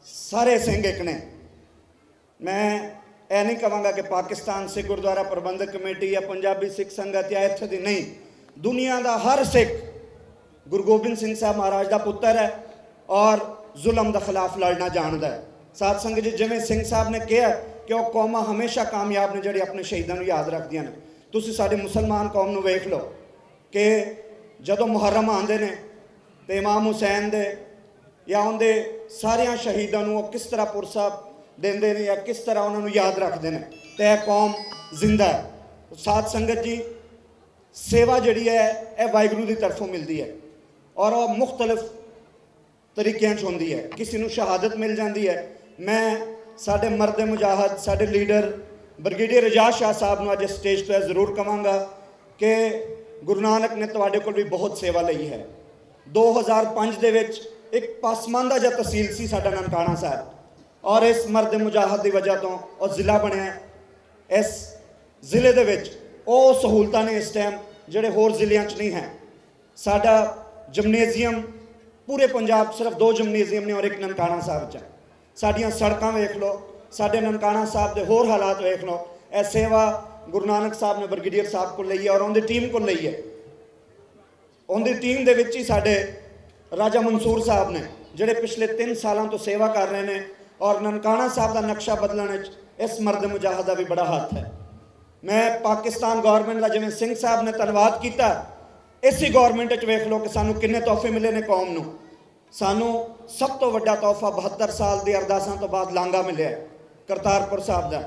ਸਾਰੇ ਸਿੰਘ ਇੱਕ ਨੇ। ਮੈਂ ਇਹ ਨਹੀਂ ਕਹਾਂਗਾ ਕਿ ਪਾਕਿਸਤਾਨ ਸਿੱਖ ਗੁਰਦੁਆਰਾ ਪ੍ਰਬੰਧਕ ਕਮੇਟੀ ਜਾਂ ਪੰਜਾਬੀ ਸਿੱਖ ਸੰਗਤ ਜਾਂ ਇੱਥੇ ਦੀ ਨਹੀਂ, ਦੁਨੀਆ ਦਾ ਹਰ ਸਿੱਖ ਗੁਰੂ ਗੋਬਿੰਦ ਸਿੰਘ ਸਾਹਿਬ ਮਹਾਰਾਜ ਦਾ ਪੁੱਤਰ ਹੈ ਔਰ ਜ਼ੁਲਮ ਦੇ ਖਿਲਾਫ ਲੜਨਾ ਜਾਣਦਾ ਹੈ। ਸਾਧ ਸੰਗਤ ਜੀ, ਜਿਵੇਂ ਸਿੰਘ ਸਾਹਿਬ ਨੇ ਕਿਹਾ ਕਿ ਉਹ ਕੌਮਾਂ ਹਮੇਸ਼ਾ ਕਾਮਯਾਬ ਨੇ ਜਿਹੜੇ ਆਪਣੇ ਸ਼ਹੀਦਾਂ ਨੂੰ ਯਾਦ ਰੱਖਦੀਆਂ ਨੇ। ਤੁਸੀਂ ਸਾਡੇ ਮੁਸਲਮਾਨ ਕੌਮ ਨੂੰ ਵੇਖ ਲਓ ਕਿ ਜਦੋਂ ਮੁਹਰਮ ਆਉਂਦੇ ਨੇ ਤੇ ਇਮਾਮ ਹੁਸੈਨ ਦੇ ਜਾਂ ਉਹਦੇ ਸਾਰਿਆਂ ਸ਼ਹੀਦਾਂ ਨੂੰ ਉਹ ਕਿਸ ਤਰ੍ਹਾਂ ਪੁਰਸਾ ਦਿੰਦੇ ਨੇ ਜਾਂ ਕਿਸ ਤਰ੍ਹਾਂ ਉਹਨਾਂ ਨੂੰ ਯਾਦ ਰੱਖਦੇ ਨੇ, ਤੇ ਇਹ ਕੌਮ ਜ਼ਿੰਦਾ ਹੈ। ਸਾਧ ਸੰਗਤ ਜੀ, ਸੇਵਾ ਜਿਹੜੀ ਹੈ ਇਹ ਵਾਹਿਗੁਰੂ ਦੀ ਤਰਫੋਂ ਮਿਲਦੀ ਹੈ ਔਰ ਉਹ ਮੁਖਤਲਿਫ ਤਰੀਕਿਆਂ 'ਚ ਹੁੰਦੀ ਹੈ। ਕਿਸੇ ਨੂੰ ਸ਼ਹਾਦਤ ਮਿਲ ਜਾਂਦੀ ਹੈ। ਮੈਂ ਸਾਡੇ ਮਰਦ ਮੁਜਾਹਦ, ਸਾਡੇ ਲੀਡਰ ਬ੍ਰਿਗੇਡੀਅਰ ਰਜਾਜ਼ ਸ਼ਾਹ ਸਾਹਿਬ ਨੂੰ ਅੱਜ ਸਟੇਜ 'ਤੇ ਜ਼ਰੂਰ ਕਹਾਂਗਾ ਕਿ ਗੁਰੂ ਨਾਨਕ ਨੇ ਤੁਹਾਡੇ ਕੋਲ ਵੀ ਬਹੁਤ ਸੇਵਾ ਲਈ ਹੈ। 2005 ਦੇ ਵਿੱਚ ਇੱਕ ਪਸਮਾਨਦਾ ਜਿਹਾ ਤਹਿਸੀਲ ਸੀ ਸਾਡਾ ਨਨਕਾਣਾ ਸਾਹਿਬ ਔਰ ਇਸ ਮਰਦ ਮੁਜਾਹਦ ਦੀ ਵਜ੍ਹਾ ਤੋਂ ਉਹ ਜ਼ਿਲ੍ਹਾ ਬਣਿਆ। ਇਸ ਜ਼ਿਲ੍ਹੇ ਦੇ ਵਿੱਚ ਉਹ ਸਹੂਲਤਾਂ ਨੇ ਇਸ ਟਾਈਮ ਜਿਹੜੇ ਹੋਰ ਜ਼ਿਲ੍ਹਿਆਂ 'ਚ ਨਹੀਂ ਹੈ। ਸਾਡਾ ਜਿਮਨੇਜ਼ੀਅਮ ਪੂਰੇ ਪੰਜਾਬ ਸਿਰਫ 2 ਜਿਮਨੇਜ਼ੀਅਮ ਨੇ ਔਰ ਇੱਕ ਨਨਕਾਣਾ ਸਾਹਿਬ 'ਚ ਹੈ। ਸਾਡੀਆਂ ਸੜਕਾਂ ਵੇਖ ਲਓ, ਸਾਡੇ ਨਨਕਾਣਾ ਸਾਹਿਬ ਦੇ ਹੋਰ ਹਾਲਾਤ ਵੇਖ ਲਓ। ਇਹ ਸੇਵਾ ਗੁਰੂ ਨਾਨਕ ਸਾਹਿਬ ਨੇ ਬ੍ਰਿਗੇਡੀਅਰ ਸਾਹਿਬ ਕੋਲ ਲਈ ਹੈ ਔਰ ਉਹਦੀ ਟੀਮ ਕੋਲ ਲਈ ਹੈ। ਉਹਦੀ ਟੀਮ ਦੇ ਵਿੱਚ ਹੀ ਸਾਡੇ ਰਾਜਾ ਮਨਸੂਰ ਸਾਹਿਬ ਨੇ ਜਿਹੜੇ ਪਿਛਲੇ 3 ਸਾਲਾਂ ਤੋਂ ਸੇਵਾ ਕਰ ਰਹੇ ਨੇ ਔਰ ਨਨਕਾਣਾ ਸਾਹਿਬ ਦਾ ਨਕਸ਼ਾ ਬਦਲਣ ਵਿੱਚ ਇਸ ਮਰਦ ਮੁਜਾਹਦ ਦਾ ਵੀ ਬੜਾ ਹੱਥ ਹੈ। ਮੈਂ ਪਾਕਿਸਤਾਨ ਗੌਰਮੈਂਟ ਦਾ, ਜਿਵੇਂ ਸਿੰਘ ਸਾਹਿਬ ਨੇ ਧੰਨਵਾਦ ਕੀਤਾ, ਇਸੇ ਗੌਰਮੈਂਟ 'ਚ ਵੇਖ ਲਓ ਕਿ ਸਾਨੂੰ ਕਿੰਨੇ ਤੋਹਫੇ ਮਿਲੇ ਨੇ ਕੌਮ ਨੂੰ। ਸਾਨੂੰ ਸਭ ਤੋਂ ਵੱਡਾ ਤੋਹਫਾ 72 ਸਾਲ ਦੀ ਅਰਦਾਸਾਂ ਤੋਂ ਬਾਅਦ ਲਾਂਘਾ ਮਿਲਿਆ ਕਰਤਾਰਪੁਰ ਸਾਹਿਬ ਦਾ।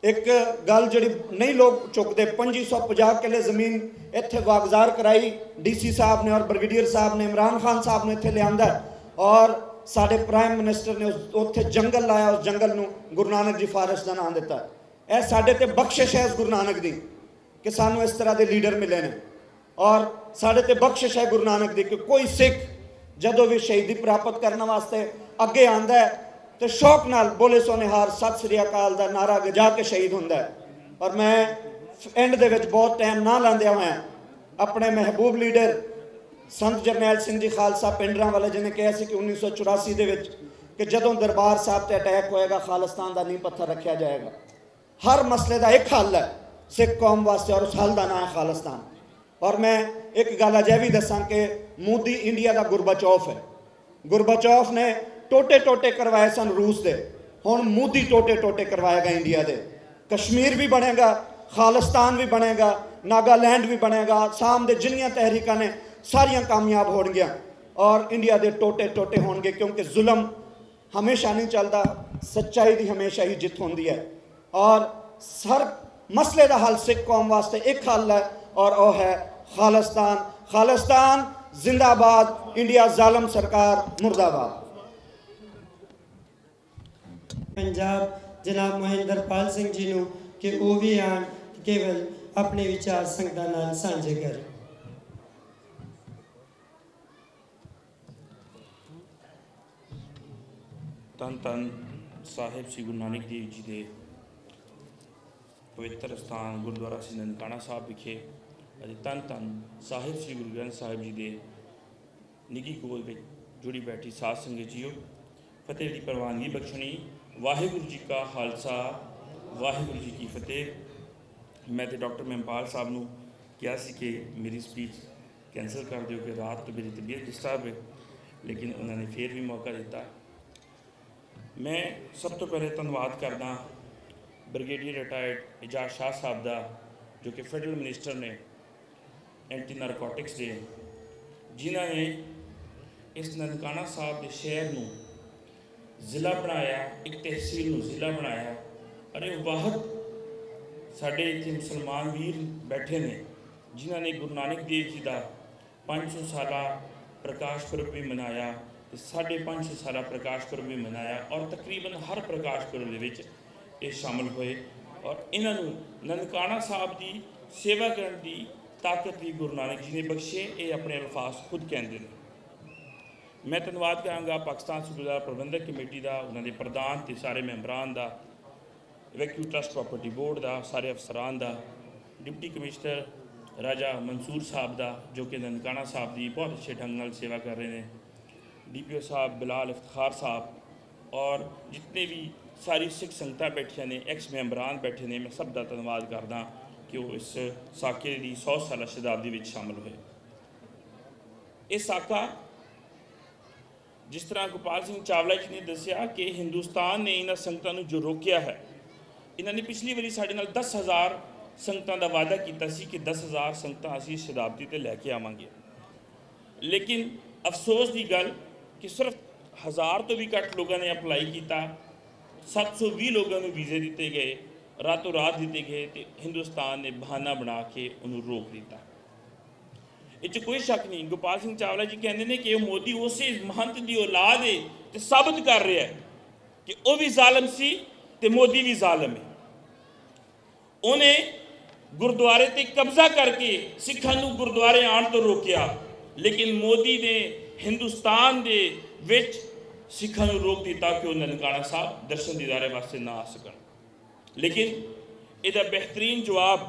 ਇੱਕ ਗੱਲ ਜਿਹੜੀ ਨਹੀਂ ਲੋਕ ਚੁੱਕਦੇ, 2550 ਕਿੱਲੇ ਜ਼ਮੀਨ ਇੱਥੇ ਵਾਗਜ਼ਾਰ ਕਰਾਈ ਡੀਸੀ ਸਾਹਿਬ ਨੇ ਔਰ ਬ੍ਰਿਗੇਡੀਅਰ ਸਾਹਿਬ ਨੇ, ਇਮਰਾਨ ਖਾਨ ਸਾਹਿਬ ਨੇ ਇੱਥੇ ਲਿਆਂਦਾ ਔਰ ਸਾਡੇ ਪ੍ਰਾਈਮ ਮਿਨਿਸਟਰ ਨੇ ਉੱਥੇ ਜੰਗਲ ਲਾਇਆ। ਉਸ ਜੰਗਲ ਨੂੰ ਗੁਰੂ ਨਾਨਕ ਜੀ ਫਾਰਸ ਦਾ ਨਾਮ ਦਿੱਤਾ। ਇਹ ਸਾਡੇ ਤੇ ਬਖਸ਼ਿਸ਼ ਹੈ ਇਸ ਗੁਰੂ ਨਾਨਕ ਦੀ ਕਿ ਸਾਨੂੰ ਇਸ ਤਰ੍ਹਾਂ ਦੇ ਲੀਡਰ ਮਿਲੇ ਨੇ ਔਰ ਸਾਡੇ ਤੇ ਬਖਸ਼ਿਸ਼ ਹੈ ਗੁਰੂ ਨਾਨਕ ਦੀ ਕਿ ਕੋਈ ਸਿੱਖ ਜਦੋਂ ਵੀ ਸ਼ਹੀਦੀ ਪ੍ਰਾਪਤ ਕਰਨ ਵਾਸਤੇ ਅੱਗੇ ਆਉਂਦਾ ਹੈ ਤੇ ਸ਼ੌਕ ਨਾਲ ਬੋਲੇ ਸੋਨਿਹਾਰ ਸਤਿ ਸ੍ਰੀ ਅਕਾਲ ਦਾ ਨਾਰਾ ਗਜਾ ਕੇ ਸ਼ਹੀਦ ਹੁੰਦਾ ਹੈ। ਔਰ ਮੈਂ ਐਂਡ ਦੇ ਵਿੱਚ ਬਹੁਤ ਟਾਈਮ ਨਾ ਲਾਉਂਦਿਆਂ ਹੋਇਆ ਆਪਣੇ ਮਹਿਬੂਬ ਲੀਡਰ ਸੰਤ ਜਰਨੈਲ ਸਿੰਘ ਜੀ ਖਾਲਸਾ ਪਿੰਡਰਾਂ ਵਾਲੇ ਜਿਹਨੇ ਕਿਹਾ ਸੀ ਕਿ 1984 ਦੇ ਵਿੱਚ ਕਿ ਜਦੋਂ ਦਰਬਾਰ ਸਾਹਿਬ ਤੇ ਅਟੈਕ ਹੋਏਗਾ ਖਾਲਿਸਤਾਨ ਦਾ ਨੀਂਹ ਪੱਥਰ ਰੱਖਿਆ ਜਾਏਗਾ। ਹਰ ਮਸਲੇ ਦਾ ਇੱਕ ਹੱਲ ਹੈ ਸਿੱਖ ਕੌਮ ਵਾਸਤੇ ਔਰ ਉਸ ਹੱਲ ਦਾ ਨਾਮ ਹੈ ਖਾਲਿਸਤਾਨ। ਔਰ ਮੈਂ ਇੱਕ ਗੱਲ ਅਜੇ ਵੀ ਦੱਸਾਂ ਕਿ ਮੋਦੀ ਇੰਡੀਆ ਦਾ ਗੁਰਬਚੌਫ ਹੈ। ਗੁਰਬਚੌਫ ਨੇ ਟੋਟੇ ਕਰਵਾਏ ਸਨ ਰੂਸ ਦੇ, ਹੁਣ ਮੋਦੀ ਟੋਟੇ ਕਰਵਾਏਗਾ ਇੰਡੀਆ ਦੇ। ਕਸ਼ਮੀਰ ਵੀ ਬਣੇਗਾ, ਖਾਲਿਸਤਾਨ ਵੀ ਬਣੇਗਾ, ਨਾਗਾਲੈਂਡ ਵੀ ਬਣੇਗਾ, ਆਸਾਮ ਦੇ ਜਿੰਨੀਆਂ ਤਹਿਰੀਕਾਂ ਨੇ ਸਾਰੀਆਂ ਕਾਮਯਾਬ ਹੋਣਗੀਆਂ ਔਰ ਇੰਡੀਆ ਦੇ ਟੋਟੇ ਹੋਣਗੇ ਕਿਉਂਕਿ ਜ਼ੁਲਮ ਹਮੇਸ਼ਾ ਨਹੀਂ ਚੱਲਦਾ, ਸੱਚਾਈ ਦੀ ਹਮੇਸ਼ਾ ਹੀ ਜਿੱਤ ਹੁੰਦੀ ਹੈ। ਔਰ ਹਰ ਮਸਲੇ ਦਾ ਹੱਲ ਸਿੱਖ ਕੌਮ ਵਾਸਤੇ ਇੱਕ ਹੱਲ ਹੈ ਔਰ ਉਹ ਹੈ ਖਾਲਿਸਤਾਨ। ਖਾਲਿਸਤਾਨ ਜ਼ਿੰਦਾਬਾਦ, ਇੰਡੀਆ ਜ਼ਾਲਮ ਸਰਕਾਰ ਮੁਰਦਾਬਾਦ। पंजाब जनाब महेंद्रपाल सिंह जी ਨੂੰ ਕਿ ਉਹ ਵੀ ਆਣ ਕੇਵਲ ਆਪਣੇ ਵਿਚਾਰ ਸੰਗਤਾਂ ਨਾਲ ਸਾਂਝੇ ਕਰਨ। ਧੰਨ ਧੰਨ ਸਾਹਿਬ ਸ੍ਰੀ ਗੁਰੂ ਨਾਨਕ ਦੇਵ ਜੀ ਦੇ ਪਵਿੱਤਰ ਸਥਾਨ ਗੁਰਦੁਆਰਾ ਸ੍ਰੀ ਨਨਕਾਣਾ ਸਾਹਿਬ ਵਿਖੇ ਅਤੇ ਧੰਨ ਧੰਨ ਸਾਹਿਬ ਸ੍ਰੀ ਗੁਰੂ ਗ੍ਰੰਥ ਸਾਹਿਬ ਜੀ ਦੇ ਨਿੱਘੀ ਗੋਦ ਵਿੱਚ ਜੁੜੀ ਬੈਠੀ ਸਾਧ ਸੰਗਤ ਜੀਓ, ਫਤਿਹ ਦੀ ਪ੍ਰਵਾਨਗੀ ਬਖਸ਼ਣੀ। ਵਾਹਿਗੁਰੂ ਜੀ ਕਾ ਖਾਲਸਾ, ਵਾਹਿਗੁਰੂ ਜੀ ਕੀ ਫਤਿਹ। ਮੈਂ ਤੇ ਡਾਕਟਰ ਮਹਿੰਪਾਲ ਸਾਹਿਬ ਨੂੰ ਕਿਹਾ ਸੀ ਕਿ ਮੇਰੀ ਸਪੀਚ ਕੈਂਸਲ ਕਰ ਦਿਓ ਕਿ ਰਾਤ ਤੋਂ ਮੇਰੀ ਤਬੀਅਤ ਡਿਸਟਰਬ ਹੈ, ਲੇਕਿਨ ਉਹਨਾਂ ਨੇ ਫਿਰ ਵੀ ਮੌਕਾ ਦਿੱਤਾ। ਮੈਂ ਸਭ ਤੋਂ ਪਹਿਲੇ ਧੰਨਵਾਦ ਕਰਦਾ ਬ੍ਰਿਗੇਡੀਅਰ ਰਿਟਾਇਰਡ ਇਜਾਜ਼ ਸ਼ਾਹ ਸਾਹਿਬ ਦਾ, ਜੋ ਕਿ ਫੈਡਰਲ ਮਿਨਿਸਟਰ ਨੇ ਐਂਟੀ ਨਾਰਕੋਟਿਕਸ ਦੇ, ਜਿਨ੍ਹਾਂ ਨੇ ਇਸ ਨਨਕਾਣਾ ਸਾਹਿਬ ਦੇ ਸ਼ਹਿਰ ਨੂੰ ਜ਼ਿਲ੍ਹਾ ਬਣਾਇਆ, ਇੱਕ ਤਹਿਸੀਲ ਨੂੰ ਜ਼ਿਲ੍ਹਾ ਬਣਾਇਆ। ਅਰੇ ਵਾਹਦ ਸਾਡੇ ਇੱਥੇ ਮੁਸਲਮਾਨ ਵੀਰ ਬੈਠੇ ਨੇ ਜਿਨ੍ਹਾਂ ਨੇ ਗੁਰੂ ਨਾਨਕ ਦੇਵ ਜੀ ਦਾ 500 ਸਾਲਾ ਪ੍ਰਕਾਸ਼ ਪੁਰਬ ਵੀ ਮਨਾਇਆ ਤੇ 550 ਸਾਲਾ ਪ੍ਰਕਾਸ਼ ਪੁਰਬ ਵੀ ਮਨਾਇਆ, ਔਰ ਤਕਰੀਬਨ ਹਰ ਪ੍ਰਕਾਸ਼ ਪੁਰਬ ਦੇ ਵਿੱਚ ਇਹ ਸ਼ਾਮਲ ਹੋਏ। ਔਰ ਇਹਨਾਂ ਨੂੰ ਨਨਕਾਣਾ ਸਾਹਿਬ ਦੀ ਸੇਵਾ ਕਰਨ ਦੀ ਤਾਕਤ ਵੀ ਗੁਰੂ ਨਾਨਕ ਜੀ ਨੇ ਬਖਸ਼ੇ, ਇਹ ਆਪਣੇ ਅਲਫਾਜ਼ ਖੁਦ ਕਹਿੰਦੇ ਨੇ। ਮੈਂ ਧੰਨਵਾਦ ਕਰਾਂਗਾ ਪਾਕਿਸਤਾਨ ਸਿੱਖ ਗੁਰਦੁਆਰਾ ਪ੍ਰਬੰਧਕ ਕਮੇਟੀ ਦਾ, ਉਹਨਾਂ ਦੇ ਪ੍ਰਧਾਨ ਤੇ ਸਾਰੇ ਮੈਂਬਰਾਂ ਦਾ, ਵੈਕਿਊ ਟਰਸਟ ਪ੍ਰਾਪਰਟੀ ਬੋਰਡ ਦਾ, ਸਾਰੇ ਅਫਸਰਾਂ ਦਾ, ਡਿਪਟੀ ਕਮਿਸ਼ਨਰ ਰਾਜਾ ਮਨਸੂਰ ਸਾਹਿਬ ਦਾ, ਜੋ ਕਿ ਨਨਕਾਣਾ ਸਾਹਿਬ ਦੀ ਬਹੁਤ ਅੱਛੇ ਢੰਗ ਨਾਲ ਸੇਵਾ ਕਰ ਰਹੇ ਨੇ, DPO ਸਾਹਿਬ ਬਿਲਾਲ ਇਫਤਖਾਰ ਸਾਹਿਬ, ਔਰ ਜਿतने ਵੀ ਸਾਰੀ ਸਿੱਖ ਸੰਗਤਾਂ ਬੈਠੀਆਂ ਨੇ, ਐਕਸ ਮੈਂਬਰਾਨ ਬੈਠੇ ਨੇ, ਮੈਂ ਸਭ ਦਾ ਧੰਨਵਾਦ ਕਰਦਾ ਕਿ ਉਹ ਇਸ ਸਾਕੇ ਦੀ 100 ਸਾਲਾ ਸ਼ਤਾਬਦੀ ਵਿੱਚ ਸ਼ਾਮਲ ਹੋਏ। ਇਹ ਸਾਕਾ, ਜਿਸ ਤਰ੍ਹਾਂ ਗੋਪਾਲ ਸਿੰਘ ਚਾਵਲਾ ਜੀ ਨੇ ਦੱਸਿਆ ਕਿ ਹਿੰਦੁਸਤਾਨ ਨੇ ਇਹਨਾਂ ਸੰਗਤਾਂ ਨੂੰ ਜੋ ਰੋਕਿਆ ਹੈ, ਇਹਨਾਂ ਨੇ ਪਿਛਲੀ ਵਾਰੀ ਸਾਡੇ ਨਾਲ 10,000 ਸੰਗਤਾਂ ਦਾ ਵਾਅਦਾ ਕੀਤਾ ਸੀ ਕਿ 10,000 ਸੰਗਤਾਂ ਅਸੀਂ ਸ਼ਤਾਬਦੀ 'ਤੇ ਲੈ ਕੇ ਆਵਾਂਗੇ, ਲੇਕਿਨ ਅਫਸੋਸ ਦੀ ਗੱਲ ਕਿ ਸਿਰਫ 1000 ਤੋਂ ਵੀ ਘੱਟ ਲੋਕਾਂ ਨੇ ਅਪਲਾਈ ਕੀਤਾ। 720 ਲੋਕਾਂ ਨੂੰ ਵੀਜ਼ੇ ਦਿੱਤੇ ਗਏ, ਰਾਤੋਂ ਰਾਤ ਦਿੱਤੇ ਗਏ, ਤੇ ਹਿੰਦੁਸਤਾਨ ਨੇ ਬਹਾਨਾ ਬਣਾ ਕੇ ਉਹਨੂੰ ਰੋਕ ਦਿੱਤਾ। ਇਹ 'ਚ ਕੋਈ ਸ਼ੱਕ ਨਹੀਂ, ਗੋਪਾਲ ਸਿੰਘ ਚਾਵਲਾ ਜੀ ਕਹਿੰਦੇ ਨੇ ਕਿ ਇਹ ਮੋਦੀ ਉਸੇ ਮਹੰਤ ਦੀ ਔਲਾਦ ਹੈ ਤੇ ਸਾਬਤ ਕਰ ਰਿਹਾ ਹੈ ਕਿ ਉਹ ਵੀ ਜ਼ਾਲਮ ਸੀ ਤੇ ਮੋਦੀ ਵੀ ਜ਼ਾਲਮ ਹੈ। ਉਹਨੇ ਗੁਰਦੁਆਰੇ ਤੇ ਕਬਜ਼ਾ ਕਰਕੇ ਸਿੱਖਾਂ ਨੂੰ ਗੁਰਦੁਆਰੇ ਆਉਣ ਤੋਂ ਰੋਕਿਆ, ਲੇਕਿਨ ਮੋਦੀ ਨੇ ਹਿੰਦੁਸਤਾਨ ਦੇ ਵਿੱਚ ਸਿੱਖਾਂ ਨੂੰ ਰੋਕ ਦਿੱਤਾ ਕਿ ਉਹ ਨਨਕਾਣਾ ਸਾਹਿਬ ਦਰਸ਼ਨ ਦੀਦਾਰੇ ਵਾਸਤੇ ਨਾ ਆ ਸਕਣ। ਲੇਕਿਨ ਇਹਦਾ ਬਿਹਤਰੀਨ ਜਵਾਬ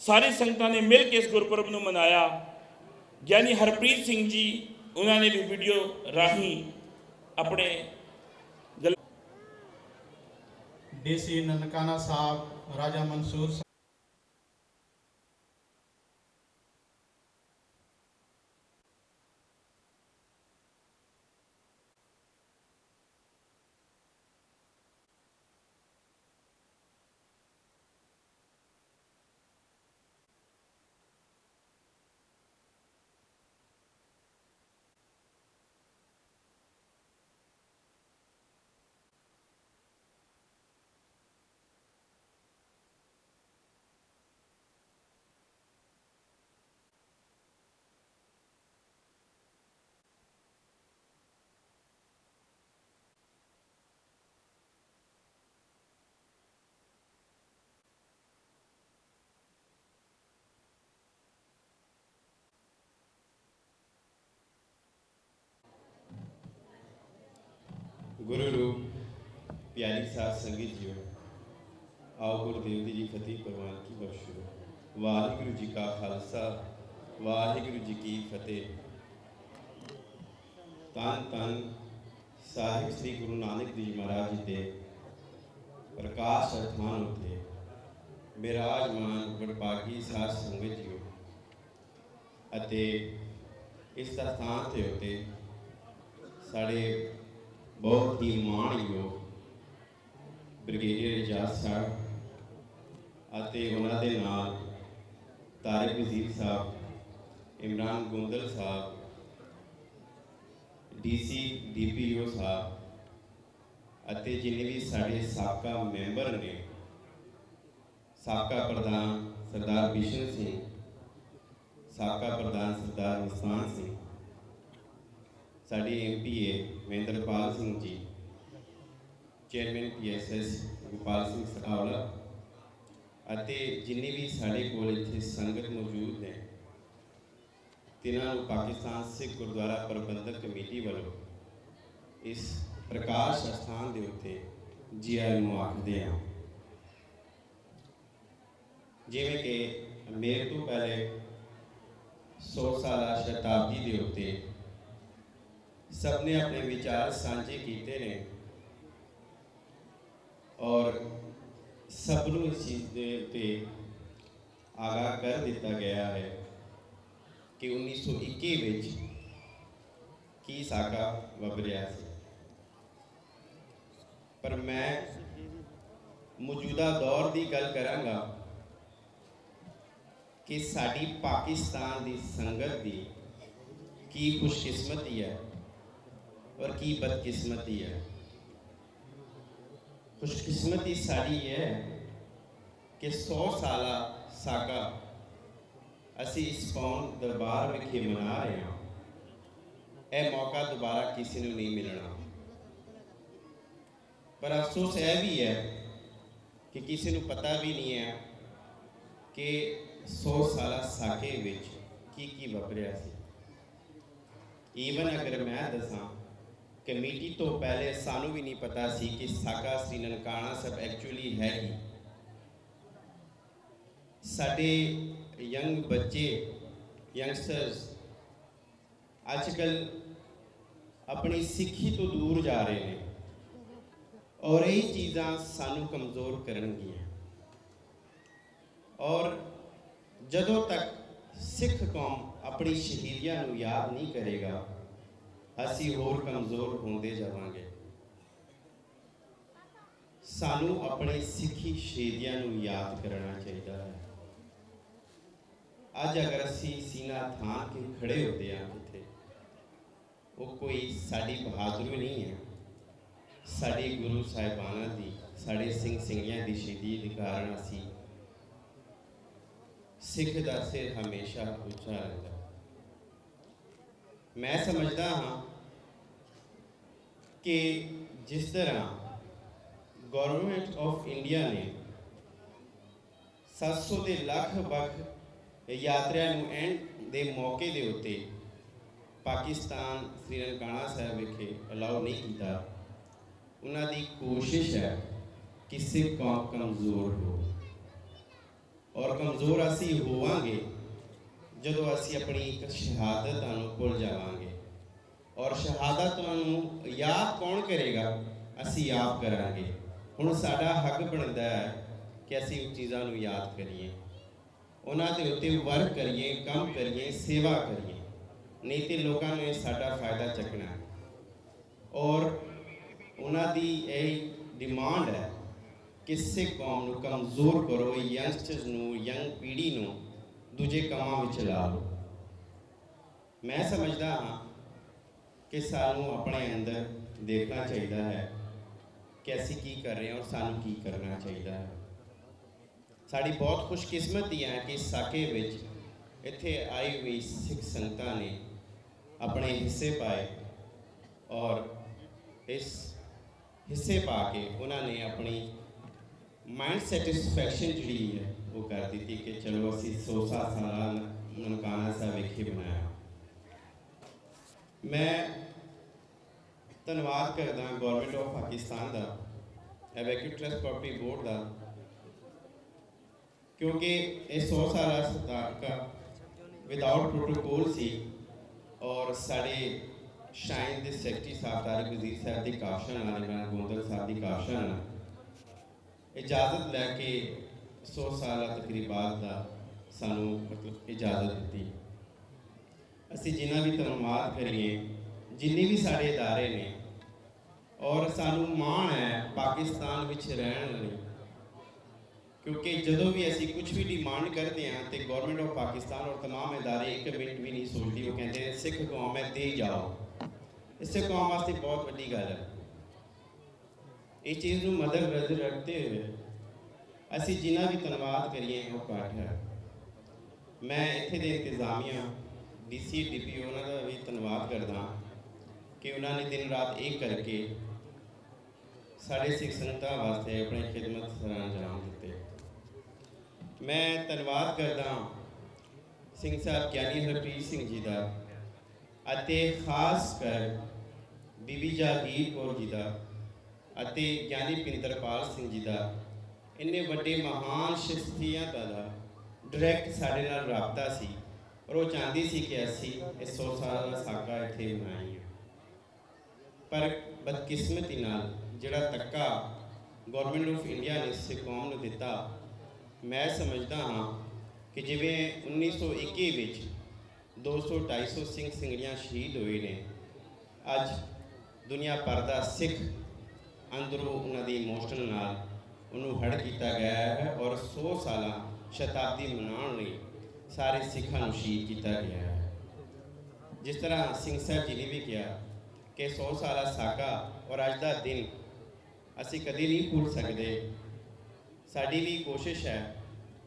ਸਾਰੀ ਸੰਗਤਾਂ ਨੇ ਮਿਲ ਕੇ ਇਸ ਗੁਰਪੁਰਬ ਨੂੰ ਮਨਾਇਆ। ਗਿਆਨੀ ਹਰਪ੍ਰੀਤ ਸਿੰਘ ਜੀ, ਉਹਨਾਂ ਨੇ ਵੀ ਵੀਡੀਓ ਰਾਹੀਂ ਆਪਣੇ DC ਨਨਕਾਣਾ ਸਾਹਿਬ ਰਾਜਾ ਮਨਸੂਰ गुरु रूप प्यारी साध संगत जीओ, आओ गुरुदेव जी फतेह प्रवान की बख्शो। वाहिगुरु जी का खालसा, वाहिगुरु जी की फतेह। तन तन साहिब श्री गुरु नानक देव जी महाराज जी के प्रकाश स्थान उत्ते विराजमान बड़भागी साध संगत जीओ, अते इस स्थान के उत्ते साढ़े बहुत ही माणयोग ब्रिगेडियर इजाज साहब ਅਤੇ ਉਹਨਾਂ ਦੇ ਨਾਲ ਤਾਰਿਕ ਵਜ਼ੀਰ ਸਾਹਿਬ, ਇਮਰਾਨ ਗੁੰਦਲ ਸਾਹਿਬ, DC DPO ਸਾਹਿਬ ਅਤੇ ਜਿੰਨੇ ਵੀ ਸਾਡੇ ਸਾਬਕਾ ਮੈਂਬਰ ਨੇ, ਸਾਬਕਾ ਪ੍ਰਧਾਨ ਸਰਦਾਰ ਬਿਸ਼ਨ ਸਿੰਘ, ਸਾਬਕਾ ਪ੍ਰਧਾਨ ਸਰਦਾਰ Mastan Singh, sari MPA Mahendrapal Singh ji, chairman PSS Gopal Singh सटावला, ਅਤੇ जिन्नी भी साढ़े कोल इत्थे संगत मौजूद ने, तिन्हां नूं पाकिस्तान सिख गुरुद्वारा प्रबंधक कमेटी वालों इस ਪ੍ਰਕਾਸ਼ ਅਸਥਾਨ ਦੇ ਉੱਤੇ ਜੀ ਆਇਆਂ ਨੂੰ ਆਖਦੇ ਹਾਂ। ਜਿਵੇਂ ਕਿ ਮੇਰੇ ਤੋਂ ਪਹਿਲੇ 100 ਸਾਲਾ ਸ਼ਤਾਬਦੀ ਦੇ ਉੱਤੇ ਸਭ ਨੇ ਆਪਣੇ ਵਿਚਾਰ ਸਾਂਝੇ ਕੀਤੇ ਨੇ ਔਰ ਸਭ ਨੂੰ ਇਸ ਚੀਜ਼ ਦੇ ਉੱਤੇ ਆਗਾਹ ਕਰ ਦਿੱਤਾ ਗਿਆ ਹੈ ਕਿ 1921 ਵਿੱਚ ਕੀ ਸਾਕਾ ਵਾਪਰਿਆ ਸੀ। ਪਰ ਮੈਂ ਮੌਜੂਦਾ ਦੌਰ ਦੀ ਗੱਲ ਕਰਾਂਗਾ ਕਿ ਸਾਡੀ ਪਾਕਿਸਤਾਨ ਦੀ ਸੰਗਤ ਦੀ ਕੀ ਖੁਸ਼ਕਿਸਮਤੀ ਹੈ और की बदकिस्मती है। खुशकिस्मती साड़ी है कि 100 साला साका असी इस पौन दरबार विखे मना रहे हैं। यह मौका दोबारा किसी को नहीं मिलना, पर अफसोस यह भी है कि किसी को पता भी नहीं है कि 100 साला साके विच की वापरिया सी। ईवन अगर मैं दसां कमेटी तो पहले सानू भी नहीं पता सी कि साका श्री ननकाना सब एक्चुअली है ही। साडे यंग बच्चे यंगस्टर्स आजकल अपनी सिक्खी तो दूर जा रहे हैं और यही चीज़ां सानू कमज़ोर करनगियां। और जदों तक सिख कौम अपनी शहीदियां नू याद नहीं करेगा असी होर कमज़ोर होंदे जावांगे। सानू अपने सिखी शहीदियां नू याद करना चाहिए है। अज अगर असी सीना थान के खड़े होते हैं किथे, वो कोई साड़ी बहादुरी नहीं है, साड़ी गुरु साहिबाना दी साढ़े सिंह सिंगियां दी शहीदी के कारण असी सिख दा सिर हमेशा ऊंचा रहता। मैं समझदा हाँ कि जिस तरह गवर्नमेंट ऑफ इंडिया ने 700 के लख बख यात्रियों को एंड के मौके के उत्ते पाकिस्तान श्री ननकाना साहब विखे अलाउ नहीं किया। उन्हों की कोशिश है कि सिख कौम कमज़ोर हो और कमज़ोर असी होवांगे जदों असी अपनी एक शहादत भुल जावांगे। और शहादत याद कौन करेगा? असी आप करांगे। हुण साडा हक बनता है कि असी उस चीज़ों को याद करिए, उन्हां दे उत्ते वर्क करिए, काम करिए, सेवा करिए, नहीं तो लोगों ने साडा फायदा चकना है। और उन्हां दी यही डिमांड है कि सिख कौम को कमज़ोर करो, यंगस्टर्स नू यंग पीढ़ी नू दूजे कामां विच ला लो। मैं समझदा हाँ कि सानू अपने अंदर देखना चाहिए है कि असी की कर रहे हैं और सानू की करना चाहिए है। साड़ी बहुत खुशकिस्मती है कि साके विच इत्थे आई हुई सिख संगतां ने अपने हिस्से पाए और इस हिस्से पा के उन्होंने अपनी माइंड सैटिस्फैक्शन जी है वो कर दी थी कि चलो असी 100 साल ननकाना साहब विखे बनाया। मैं धन्यवाद करदा गवर्नमेंट ऑफ पाकिस्तान का एवैक्यू ट्रस्ट प्रॉपर्टी बोर्ड का, क्योंकि ये 100 साल का विदाउट प्रोटोकॉल सी और साढ़े शाइन के सैकटरी साहब तारिक वजीर साहब की काशन आने गोंदल साहब की काशन इजाज़त लैके 100 साल तकरीबात का सानू मतलब इजाज़त दी। असी जिन्ना भी धन्यवाद करिए जिन्ने भी साढ़े इदारे ने, और सानू माण है पाकिस्तान विच रहण लई, क्योंकि जदों भी असी कुछ भी डिमांड करते हैं तो गवर्नमेंट ऑफ पाकिस्तान और तमाम इदारे एक मिनट भी नहीं सोचती, वो कहते हैं सिख कौम है दे जाओ। इस कौम वास्ते बहुत वड्डी गल है। इस चीज़ को मद्देनज़र रखते हुए असी जिन्ना भी धन्यवाद करिए वो घट है। मैं इत्थे दे इंतजामिया DC DP उन्होंने भी धन्यवाद करदा कि उन्होंने दिन रात एक करके साढ़े सिख संगतां वास्ते अपनी खिदमत सर अंजाम दिते। मैं धन्यवाद करदा सिंह साहब ज्ञानी हरप्रीत सिंह जी का, खास कर ਬੀਬੀ ਜਹਾਂਗੀਰ ਕੌਰ ਜੀ ਦਾ ਅਤੇ ਗਿਆਨੀ ਪਿੰਦਰਪਾਲ ਸਿੰਘ ਜੀ ਦਾ, ਇੰਨੇ ਵੱਡੇ ਮਹਾਨ ਸ਼ਖਸੀਅਤਾਂ ਦਾ ਡਾਇਰੈਕਟ ਸਾਡੇ ਨਾਲ ਰਾਬਤਾ ਸੀ ਔਰ ਉਹ ਚਾਹੁੰਦੀ ਸੀ ਕਿ ਅਸੀਂ ਇਸ 100 ਸਾਲ ਦਾ ਸਾਕਾ ਇੱਥੇ ਮਨਾਈਏ। ਪਰ ਬਦਕਿਸਮਤੀ ਨਾਲ ਜਿਹੜਾ ਧੱਕਾ ਗੌਰਮੈਂਟ ਆਫ ਇੰਡੀਆ ਨੇ ਇਸ ਕੌਮ ਨੂੰ ਦਿੱਤਾ, ਮੈਂ ਸਮਝਦਾ ਹਾਂ ਕਿ ਜਿਵੇਂ 1921 ਵਿੱਚ 200-250 ਸਿੰਘ ਸਿੰਘਣੀਆਂ ਸ਼ਹੀਦ ਹੋਏ ਨੇ, ਅੱਜ ਦੁਨੀਆ ਭਰ ਦਾ ਸਿੱਖ ਅੰਦਰੋਂ ਉਹਨਾਂ ਦੀ ਇਮੋਸ਼ਨ ਨਾਲ ਉਹਨੂੰ ਹੜ ਕੀਤਾ ਗਿਆ ਹੈ ਔਰ 100 ਸਾਲਾਂ ਸ਼ਤਾਬਦੀ ਮਨਾਉਣ ਲਈ ਸਾਰੇ ਸਿੱਖਾਂ ਨੂੰ ਸ਼ਹੀਦ ਕੀਤਾ ਗਿਆ ਹੈ। ਜਿਸ ਤਰ੍ਹਾਂ ਸਿੰਘ ਸਾਹਿਬ ਜੀ ਨੇ ਵੀ ਕਿਹਾ ਕਿ 100 ਸਾਲਾ ਸਾਕਾ ਔਰ ਅੱਜ ਦਾ ਦਿਨ ਅਸੀਂ ਕਦੀ ਨਹੀਂ ਭੁੱਲ ਸਕਦੇ। ਸਾਡੀ ਵੀ ਕੋਸ਼ਿਸ਼ ਹੈ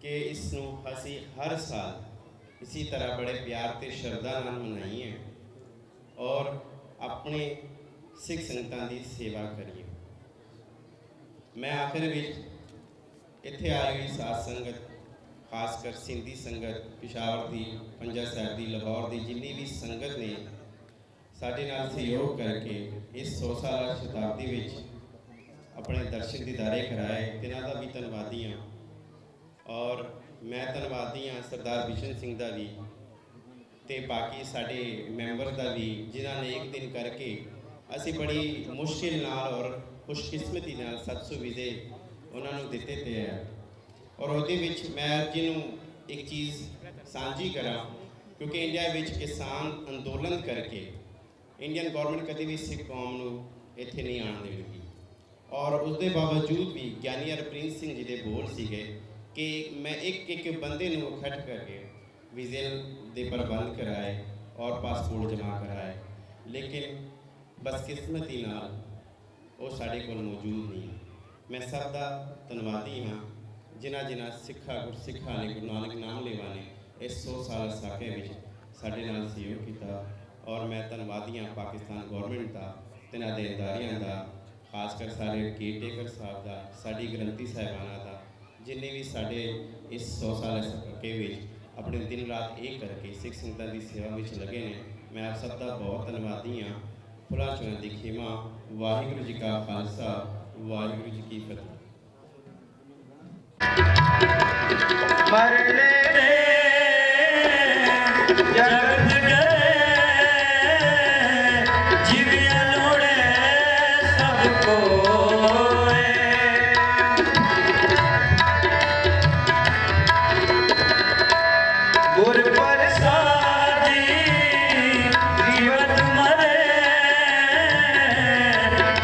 ਕਿ ਇਸ ਨੂੰ ਅਸੀਂ ਹਰ ਸਾਲ ਇਸੇ ਤਰ੍ਹਾਂ ਬੜੇ ਪਿਆਰ ਤੇ ਸ਼ਰਧਾ ਨਾਲ ਮਨਾਈਏ ਔਰ ਆਪਣੇ ਸਿੱਖ ਸੰਗਤਾਂ ਦੀ ਸੇਵਾ ਕਰੀਏ। ਮੈਂ ਆਖਿਰ ਵਿੱਚ ਇੱਥੇ ਆਈ ਹੋਈ ਸਾਧ ਸੰਗਤ, ਖਾਸ ਕਰ ਸਿੰਧੀ ਸੰਗਤ, ਪਿਸ਼ਾਵਰ ਦੀ, ਪੰਜਾ ਸਾਹਿਬ ਦੀ, ਲਾਹੌਰ ਦੀ ਜਿੰਨੀ ਵੀ ਸੰਗਤ ਨੇ ਸਾਡੇ ਨਾਲ ਸਹਿਯੋਗ ਕਰਕੇ ਇਸ 100 ਸਾਲਾ ਸ਼ਤਾਬਦੀ ਵਿੱਚ ਆਪਣੇ ਦਰਸ਼ਨ ਦੀਦਾਰੇ ਕਰਾਏ, ਤਿੰਨਾਂ ਦਾ ਵੀ ਧੰਨਵਾਦੀ ਹਾਂ। ਔਰ ਮੈਂ ਧੰਨਵਾਦੀ ਹਾਂ ਸਰਦਾਰ ਬਿਸ਼ਨ ਸਿੰਘ ਦਾ ਵੀ ਅਤੇ ਬਾਕੀ ਸਾਡੇ ਮੈਂਬਰ ਦਾ ਵੀ, ਜਿਨ੍ਹਾਂ ਨੇ ਇੱਕ ਦਿਨ ਕਰਕੇ ਅਸੀਂ ਬੜੀ ਮੁਸ਼ਕਿਲ ਨਾਲ ਔਰ ਖੁਸ਼ਕਿਸਮਤੀ ਨਾਲ 700 ਵੀਜ਼ੇ ਉਹਨਾਂ ਨੂੰ ਦਿੱਤੇ ਤੇ ਹੈ। ਔਰ ਉਹਦੇ ਵਿੱਚ ਮੈਂ ਜਿਹਨੂੰ ਇੱਕ ਚੀਜ਼ ਸਾਂਝੀ ਕਰਾਂ, ਕਿਉਂਕਿ ਇੰਡੀਆ ਵਿੱਚ ਕਿਸਾਨ ਅੰਦੋਲਨ ਕਰਕੇ ਇੰਡੀਅਨ ਗੌਰਮੈਂਟ ਕਦੇ ਵੀ ਸਿੱਖ ਕੌਮ ਨੂੰ ਇੱਥੇ ਨਹੀਂ ਆਉਣ ਦੇਵੇਗੀ ਔਰ ਉਸਦੇ ਬਾਵਜੂਦ ਵੀ ਗਿਆਨੀ ਹਰਪ੍ਰੀਤ ਸਿੰਘ ਜੀ ਦੇ ਬੋਲ ਸੀਗੇ ਕਿ ਮੈਂ ਇੱਕ ਬੰਦੇ ਨੂੰ ਇਕੱਠ ਕਰਕੇ ਵੀਜ਼ੇ ਦੇ ਪ੍ਰਬੰਧ ਕਰਾਏ ਔਰ ਪਾਸਪੋਰਟ ਜਮ੍ਹਾਂ ਕਰਾਏ, ਲੇਕਿਨ ਬਦਕਿਸਮਤੀ ਨਾਲ ਉਹ ਸਾਡੇ ਕੋਲ ਮੌਜੂਦ ਨਹੀਂ। ਮੈਂ ਸਭ ਦਾ ਧੰਨਵਾਦੀ ਹਾਂ ਜਿਨ੍ਹਾਂ ਗੁਰਸਿੱਖਾਂ ਨੇ, ਗੁਰੂ ਨਾਨਕ ਨਾਮ ਲੇਵਾ ਨੇ ਇਸ 100 ਸਾਲ ਸਾਕੇ ਵਿੱਚ ਸਾਡੇ ਨਾਲ ਸਹਿਯੋਗ ਕੀਤਾ ਔਰ ਮੈਂ ਧੰਨਵਾਦੀ ਹਾਂ ਪਾਕਿਸਤਾਨ ਗੌਰਮੈਂਟ ਦਾ, ਤਿੰਨਾਂ ਦੇ ਅਦਾਰਿਆਂ ਦਾ, ਖਾਸ ਕਰ ਸਾਰੇ ਕੇਅਰਟੇਕਰ ਸਾਹਿਬ ਦਾ, ਸਾਡੀ ਗ੍ਰੰਥੀ ਸਾਹਿਬਾਨਾਂ ਦਾ, ਜਿੰਨੇ ਵੀ ਸਾਡੇ ਇਸ 100 ਸਾਲ ਸਾਕੇ ਵਿੱਚ ਆਪਣੇ ਦਿਨ ਰਾਤ ਇੱਕ ਕਰਕੇ ਸਿੱਖ ਸੰਗਤਾਂ ਦੀ ਸੇਵਾ ਵਿੱਚ ਲੱਗੇ ਨੇ। ਮੈਂ ਆਪ ਸਭ ਦਾ ਬਹੁਤ ਧੰਨਵਾਦੀ ਹਾਂ। ਫੁੱਲਾਂ ਚੋਂ ਦੀ ਖਿਮਾ। ਵਾਹਿਗੁਰੂ ਜੀ ਕਾ ਖਾਲਸਾ, ਵਾਹਿਗੁਰੂ ਜੀ ਕੀ ਫਤਿਹ। ਮਰਨੇ ਜਗਤ ਗਏ ਜਿਵੇਂ ਲੋੜੇ ਸਭ ਕੋਏ, ਗੁਰ ਪ੍ਰਸਾਦੀ ਜੀਵਤ ਮਰੇ,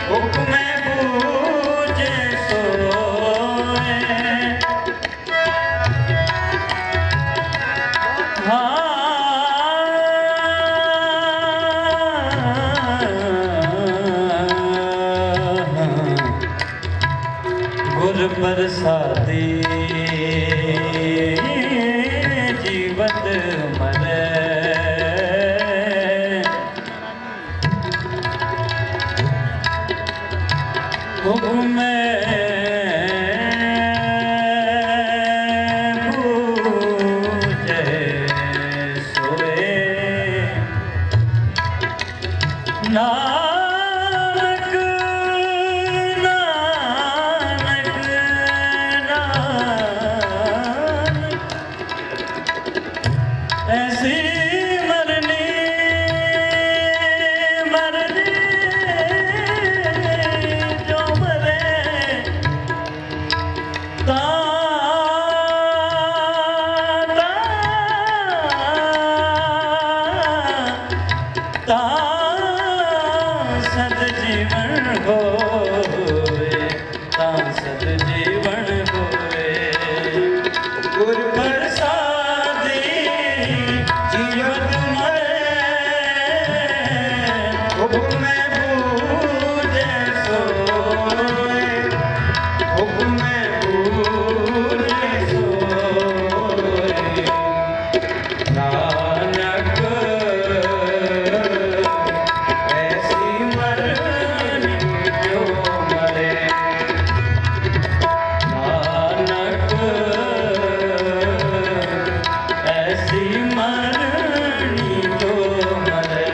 ਹੁਕਮੇ ਬੂਝੇ ਸੋਏ। ਗੁਰ ਪ੍ਰਸਾਦੀ ਜੀਵਤ ਮਰੇ, ਹੁਕਮੇ ਬੂਝੇ ਸੋਏ। ਨਾਨਕ ਨਾਨਕ ਨਾਨਕ ਐਸੀ ਮਰਨੀ ਮਰਨੀ ਜੋ ਮਰੇ ਤਾਂ ਸਦ ਜੀਵਨ ਹੋਏ, ਤਾਂ ਸਦ ਜੀਵਨ ਹੋਏ। ਗੁਰ ਪ੍ਰਸਾਦੀ ਜੀਵਤ ਮਰੇ, ਹੁਕਮੇ ਬੂਝੇ ਸੋਏ, ਹੁਕਮੇ ਬੂਝੇ ਸੋਏ। ਨਾਨਕ ਐਸੀ ਮਰਨੀ ਜੋ ਮਰੇ, ਨਾਨਕ ਐਸੀ ਮਰਨੀ ਜੋ ਮਰੇ।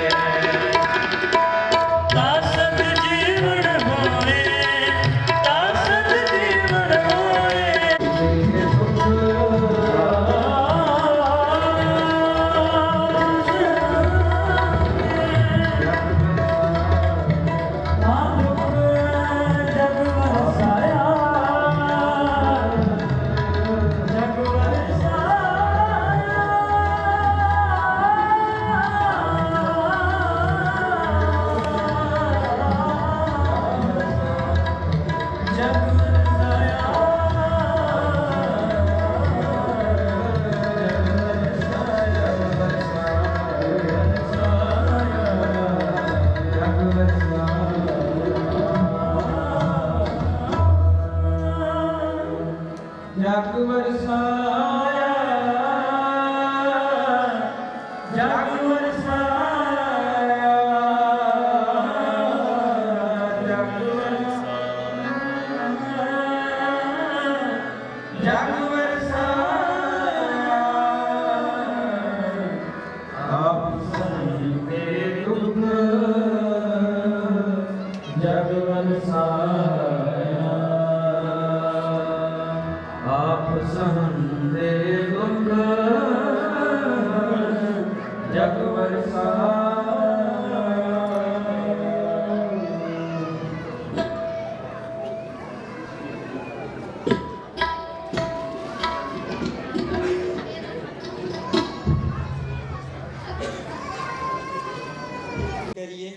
करिए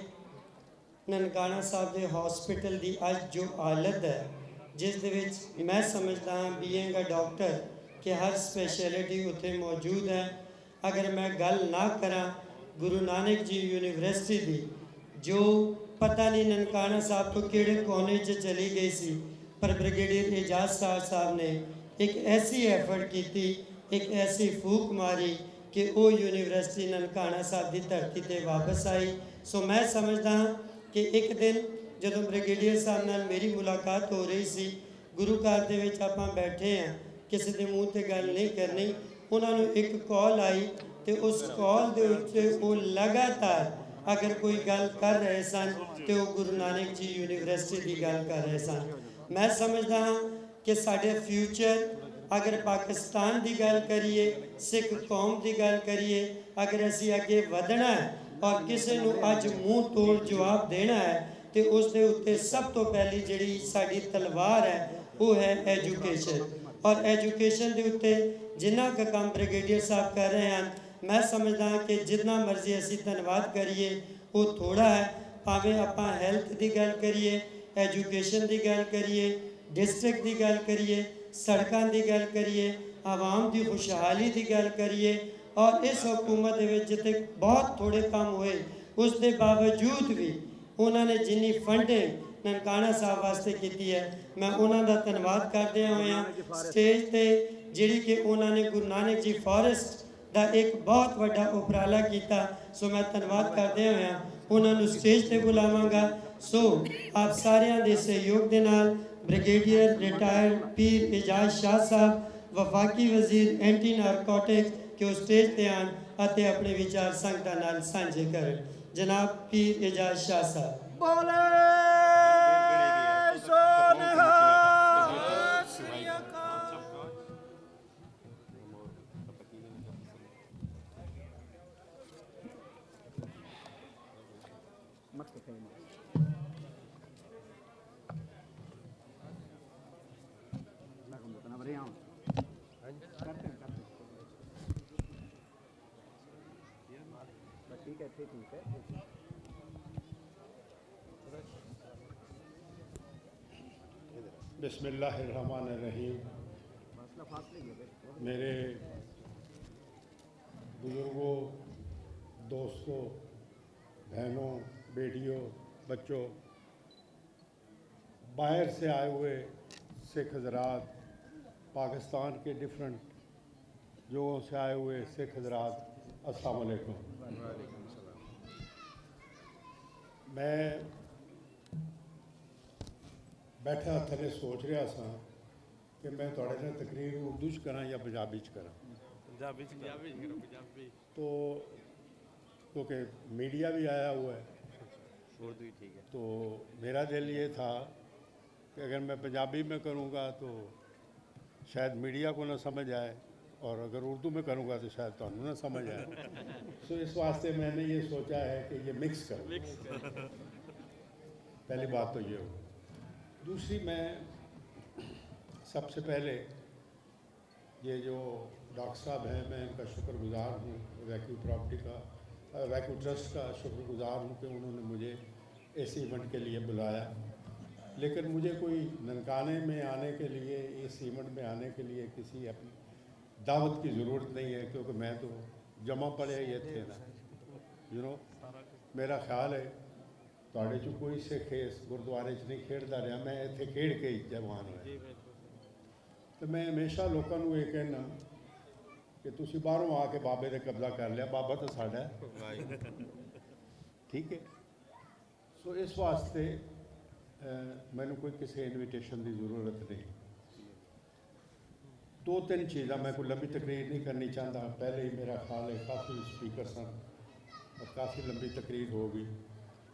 ननकाना साहब के हॉस्पिटल की अज जो हालत है जिस दे विच मैं समझदा हाँ बीइंग अ डॉक्टर कि हर स्पैशलिटी उत्थे मौजूद है। अगर मैं गल ना करा गुरु नानक जी यूनिवर्सिटी की जो पता नहीं ननकाना साहब तो किहड़े कोने च चली गई सी, पर ब्रिगेडियर एजाज साहब ने एक ऐसी एफर्ट की, एक ऐसी फूक मारी कि वो यूनिवर्सिटी ननकाना साहब की धरती पर वापस आई। सो मैं समझदा हाँ कि एक दिन जो ब्रिगेडियर साहब नाल मेरी मुलाकात हो रही सी, गुरु घर दे विच आपां बैठे हैं, किसी के मूँह ते गल नहीं करनी, उन्होंने एक कॉल आई तो उस कॉल दे उत्ते वो लगातार अगर कोई गल कर रहे सन तो वो गुरु नानक जी यूनिवर्सिटी की गल कर रहे सन। मैं समझदा हाँ कि साडे फ्यूचर अगर पाकिस्तान की गल करिए, सिख कौम की गल करिए, अगर असी अगे वधना है और किसी को अज मूँह तोड़ जवाब देना है तो उसके उत्ते सब तो पहली जिहड़ी साडी तलवार है वो है एजुकेशन। और एजुकेशन के उत्ते जिन्ना का काम ब्रिगेडियर साहब कर रहे हैं, मैं समझदा कि जितना मर्जी असी धन्यवाद करिए वो थोड़ा है। भावें आपां हैल्थ की गल करिए, एजुकेशन की गल करिए, डिस्ट्रिक्ट की गल करिए, सड़कों की गल करिए, आवाम की खुशहाली की गल करिए, और इस हुकूमत जिते बहुत थोड़े काम हुए उसके बावजूद भी उन्होंने जिन्नी फंडिंग ननकाना साहब वास्ते की है, मैं उन्होंने धन्यवाद करदे होया स्टेज पे जिहड़ी कि उन्होंने गुरु नानक जी फॉरेस्ट का एक बहुत बड़ा उपराला किया। सो मैं धन्यवाद करदे होया उन्होंने स्टेज पे बुलावांगा। सो आप सारिਆਂ ਦੇ सहयोग के नाल ब्रिगेडियर रिटायर्ड पीर एजाज शाह साहब वफाकी वजीर एंटी नारकोटिक्स के स्टेज पर आन ਅਤੇ अपने विचार संगतां नाल साझे करन। जनाब पीर एजाज शाह साहब। बिस्मिल्लाहिर्रहमानिर्रहीम। मेरे बुज़ुर्गों, दोस्तों, बहनों, बेटियों, बच्चों, बाहर से आए हुए सिख हज़रात, पाकिस्तान के डिफरेंट जगहों से आए हुए सिख हज़रात, अस्सलाम वालेकुम। मैं बैठा थले सोच रहा सा कि मैं थोड़े ना तकरीर उर्दू च करा या पंजाबी च करा। तो क्योंकि मीडिया भी आया हुआ है उर्दू ही ठीक है, तो मेरा दिल ये था कि अगर मैं पंजाबी में करूँगा तो शायद मीडिया को ना समझ आए, और अगर उर्दू में करूँगा तो शायद तो ना समझ आए। तो इस वास्ते मैंने ये सोचा है कि ये मिक्स करूँ। पहली बात तो ये हो। दूसरी, मैं सबसे पहले ये जो डॉक्टर साहब हैं, मैं इनका शुक्रगुजार हूँ, वैक्यू प्रॉपर्टी का, वैक्यू ट्रस्ट का शुक्रगुजार हूँ कि उन्होंने मुझे इस इवेंट के लिए बुलाया। लेकिन मुझे कोई ननकाने में आने के लिए, इस इवेंट में आने के लिए किसी अपनी दावत की ज़रूरत नहीं है, क्योंकि मैं तो जमा पड़े ये थे ना, मेरा ख्याल है ਤੁਹਾਡੇ 'ਚ कोई सिख इस गुरुद्वारे च नहीं खेडता रहा, मैं इत्थे खेड के ही जवान होया। तो मैं हमेशा लोगों को ये कहना कि तुसी बाहरों आके बाबे ने कब्जा कर लिया, बाबा तो साडा है, ठीक है। सो इस वास्ते मैनू कोई किसी इनविटेशन की ज़रूरत नहीं। दो तीन चीज़ा मैं कोई लंबी तकरीर नहीं करनी चाहता, पहले ही मेरा ख्याल है काफ़ी स्पीकर सन और काफ़ी लंबी तकरीर होगी।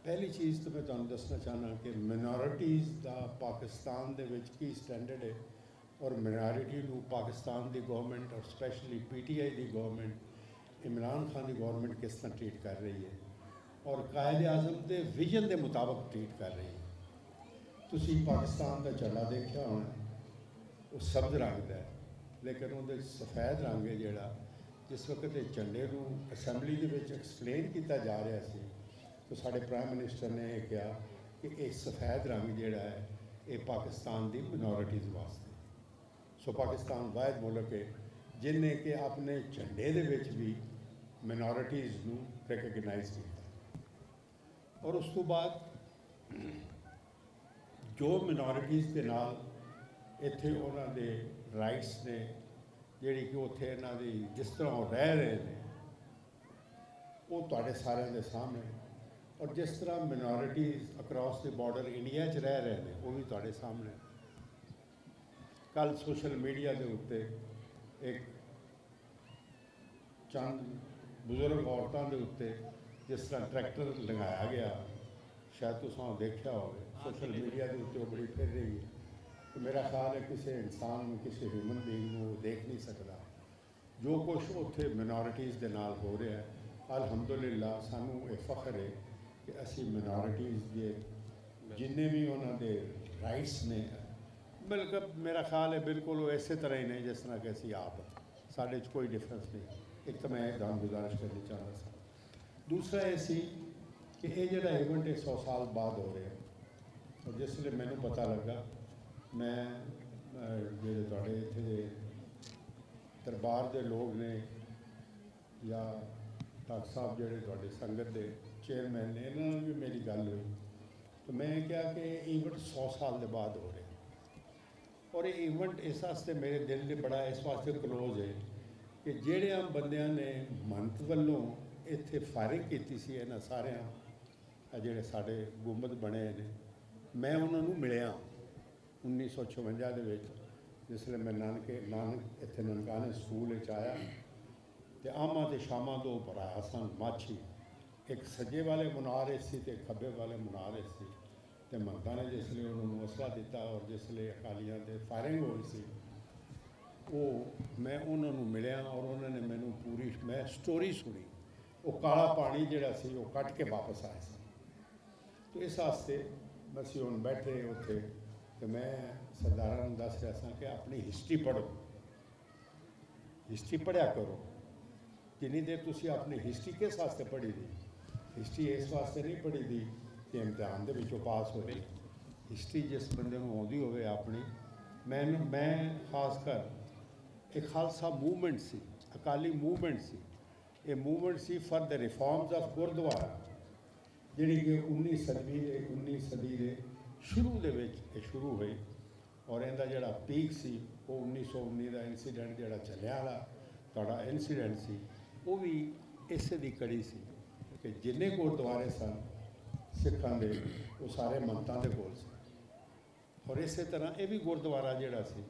पहली चीज़ तो मैं तुहानू दसना चाहना कि मिनोरिटीज़ का पाकिस्तान दे विच की स्टैंडर्ड है, और मिनोरिटी नू पाकिस्तान की गवर्नमेंट और स्पैशली PTI की गवर्नमेंट इमरान खान की गवर्नमेंट किस तरह ट्रीट कर रही है और कायद आज़म के विजन के मुताबिक ट्रीट कर रही है। तुसी पाकिस्तान का झंडा देखा होना, वो सब्ज रंग का है, लेकिन वो सफ़ेद रंग है जोड़ा जिस वक्त झंडे को असैम्बली एक्सप्लेन किया जा रहा सी, तो साढ़े प्राइम मिनिस्टर ने यह कहा कि एक सफ़ेद रंग जोड़ा है ये पाकिस्तान की मिनोरिटीज़ वास्ते। सो पाकिस्तान वाहिद मुल्क है जिन्हें कि अपने झंडे दे विच भी मिनोरिटीज़ नूं रिकगनाइज किया। और उस तो बाद जो मिनोरिटीज़ के नाल इत्थे उन्हां दे राइट्स ने जिहड़ी कि उत्थे इन्हां दी जिस तरह वो रह रहे हैं वो तुहाडे सारिਆਂ ਦੇ सामने, और जिस तरह minorities across the border India च रह रहे हैं वो भी तुहाडे सामने। कल सोशल मीडिया के उत्ते एक चंद बुजुर्ग औरतों के उत्ते जिस तरह ट्रैक्टर लगाया गया, शायद तुसां देखा हो सोशल मीडिया के उत्ते बड़ी फिर रही है। तो मेरा ख्याल है किसी इंसान किसी ह्यूमन बीइंग को देख नहीं सकता जो कुछ उत्थे मिनोरिटीज़ के नाल हो रहा है। अलहमदुलिल्लाह सानू ये फख्र है कि असी मिनोरिटीज़ के जिन्ने भी उन्होंने राइट्स ने बिल्कुल मेरा ख्याल है बिल्कुल वो इस तरह ही नहीं जिस तरह कि असी आप साढ़े कोई डिफरेंस नहीं। एक तो मैं दान गुजारिश करनी चाहता था। दूसरा ये सी कि ये जोड़ा इवेंट 100 साल बाद हो रहा है, और जिसले मैनू पता लगा मैं जेडे तुहाडे इत्थे दे दरबार के लोग ने या डॉक्टर साहब जेडे तुहाडे संगत के चेयरमैन ने इन्होंने भी मेरी गल हुई, तो मैं क्या कि इवेंट 100 साल के बाद हो रहा है। और ये इवेंट इस वास्ते मेरे दिल से बड़ा इस वास्ते क्लोज है कि जेड़े बंदियां ने मंत वालों इत्थे फायरिंग की सी इन्हां सारियां जेड़े साडे गुंबद बने ने, मैं उन्होंने मिलिया 1956 के जिसले मैं नानक इत्थे ननकाने स्कूल आया तो आमा तो शामा दो भरा सन माछी, एक सज्जे वाले मुनारे सी ते खब्बे वाले मुनारे सी, तो मंता ने जिसले उन्होंने असला दिता और जिसले अकालियां दे फायरिंग हुई सी वो मैं उन्होंने मिलिया और उन्होंने मैनू पूरी मैं स्टोरी सुनी। वो काला पानी जिहड़ा सी वो कट के वापस आए सी। तो इस वास्ते असीं हुण बैठे उत्थे तो मैं सरदारां नूं दस रहा सा कि अपनी हिस्ट्री पढ़ो, हिस्ट्री पढ़िया करो। जिन्नी देर तुसीं अपनी हिस्ट्री किस वास्ते पढ़ी दी, हिस्ट्री इस वास्ते नहीं पढ़ी दी कि इम्तिहान दे विचों पास हो गई। हिस्ट्री जिस बंदे नूं आउंदी होवे अपनी, मैं खासकर एक खालसा मूवमेंट सी, अकाली मूवमेंट सी, ये मूवमेंट सी for the reforms of gurdwara जिहड़ी कि 19 सदी के शुरू दे विच शुरू हुई। और इहदा जिहड़ा पीक सी वो 1919 का इंसीडेंट जिहड़ा चलिया वाला तुहाडा इंसीडेंट सी वो भी इस दी कड़ी सी कि जिन्ने गुरुद्वारे सन सिखां दे वो सारे मंतां दे कोल सी, और इस तरह ये भी गुरुद्वारा जिहड़ा सी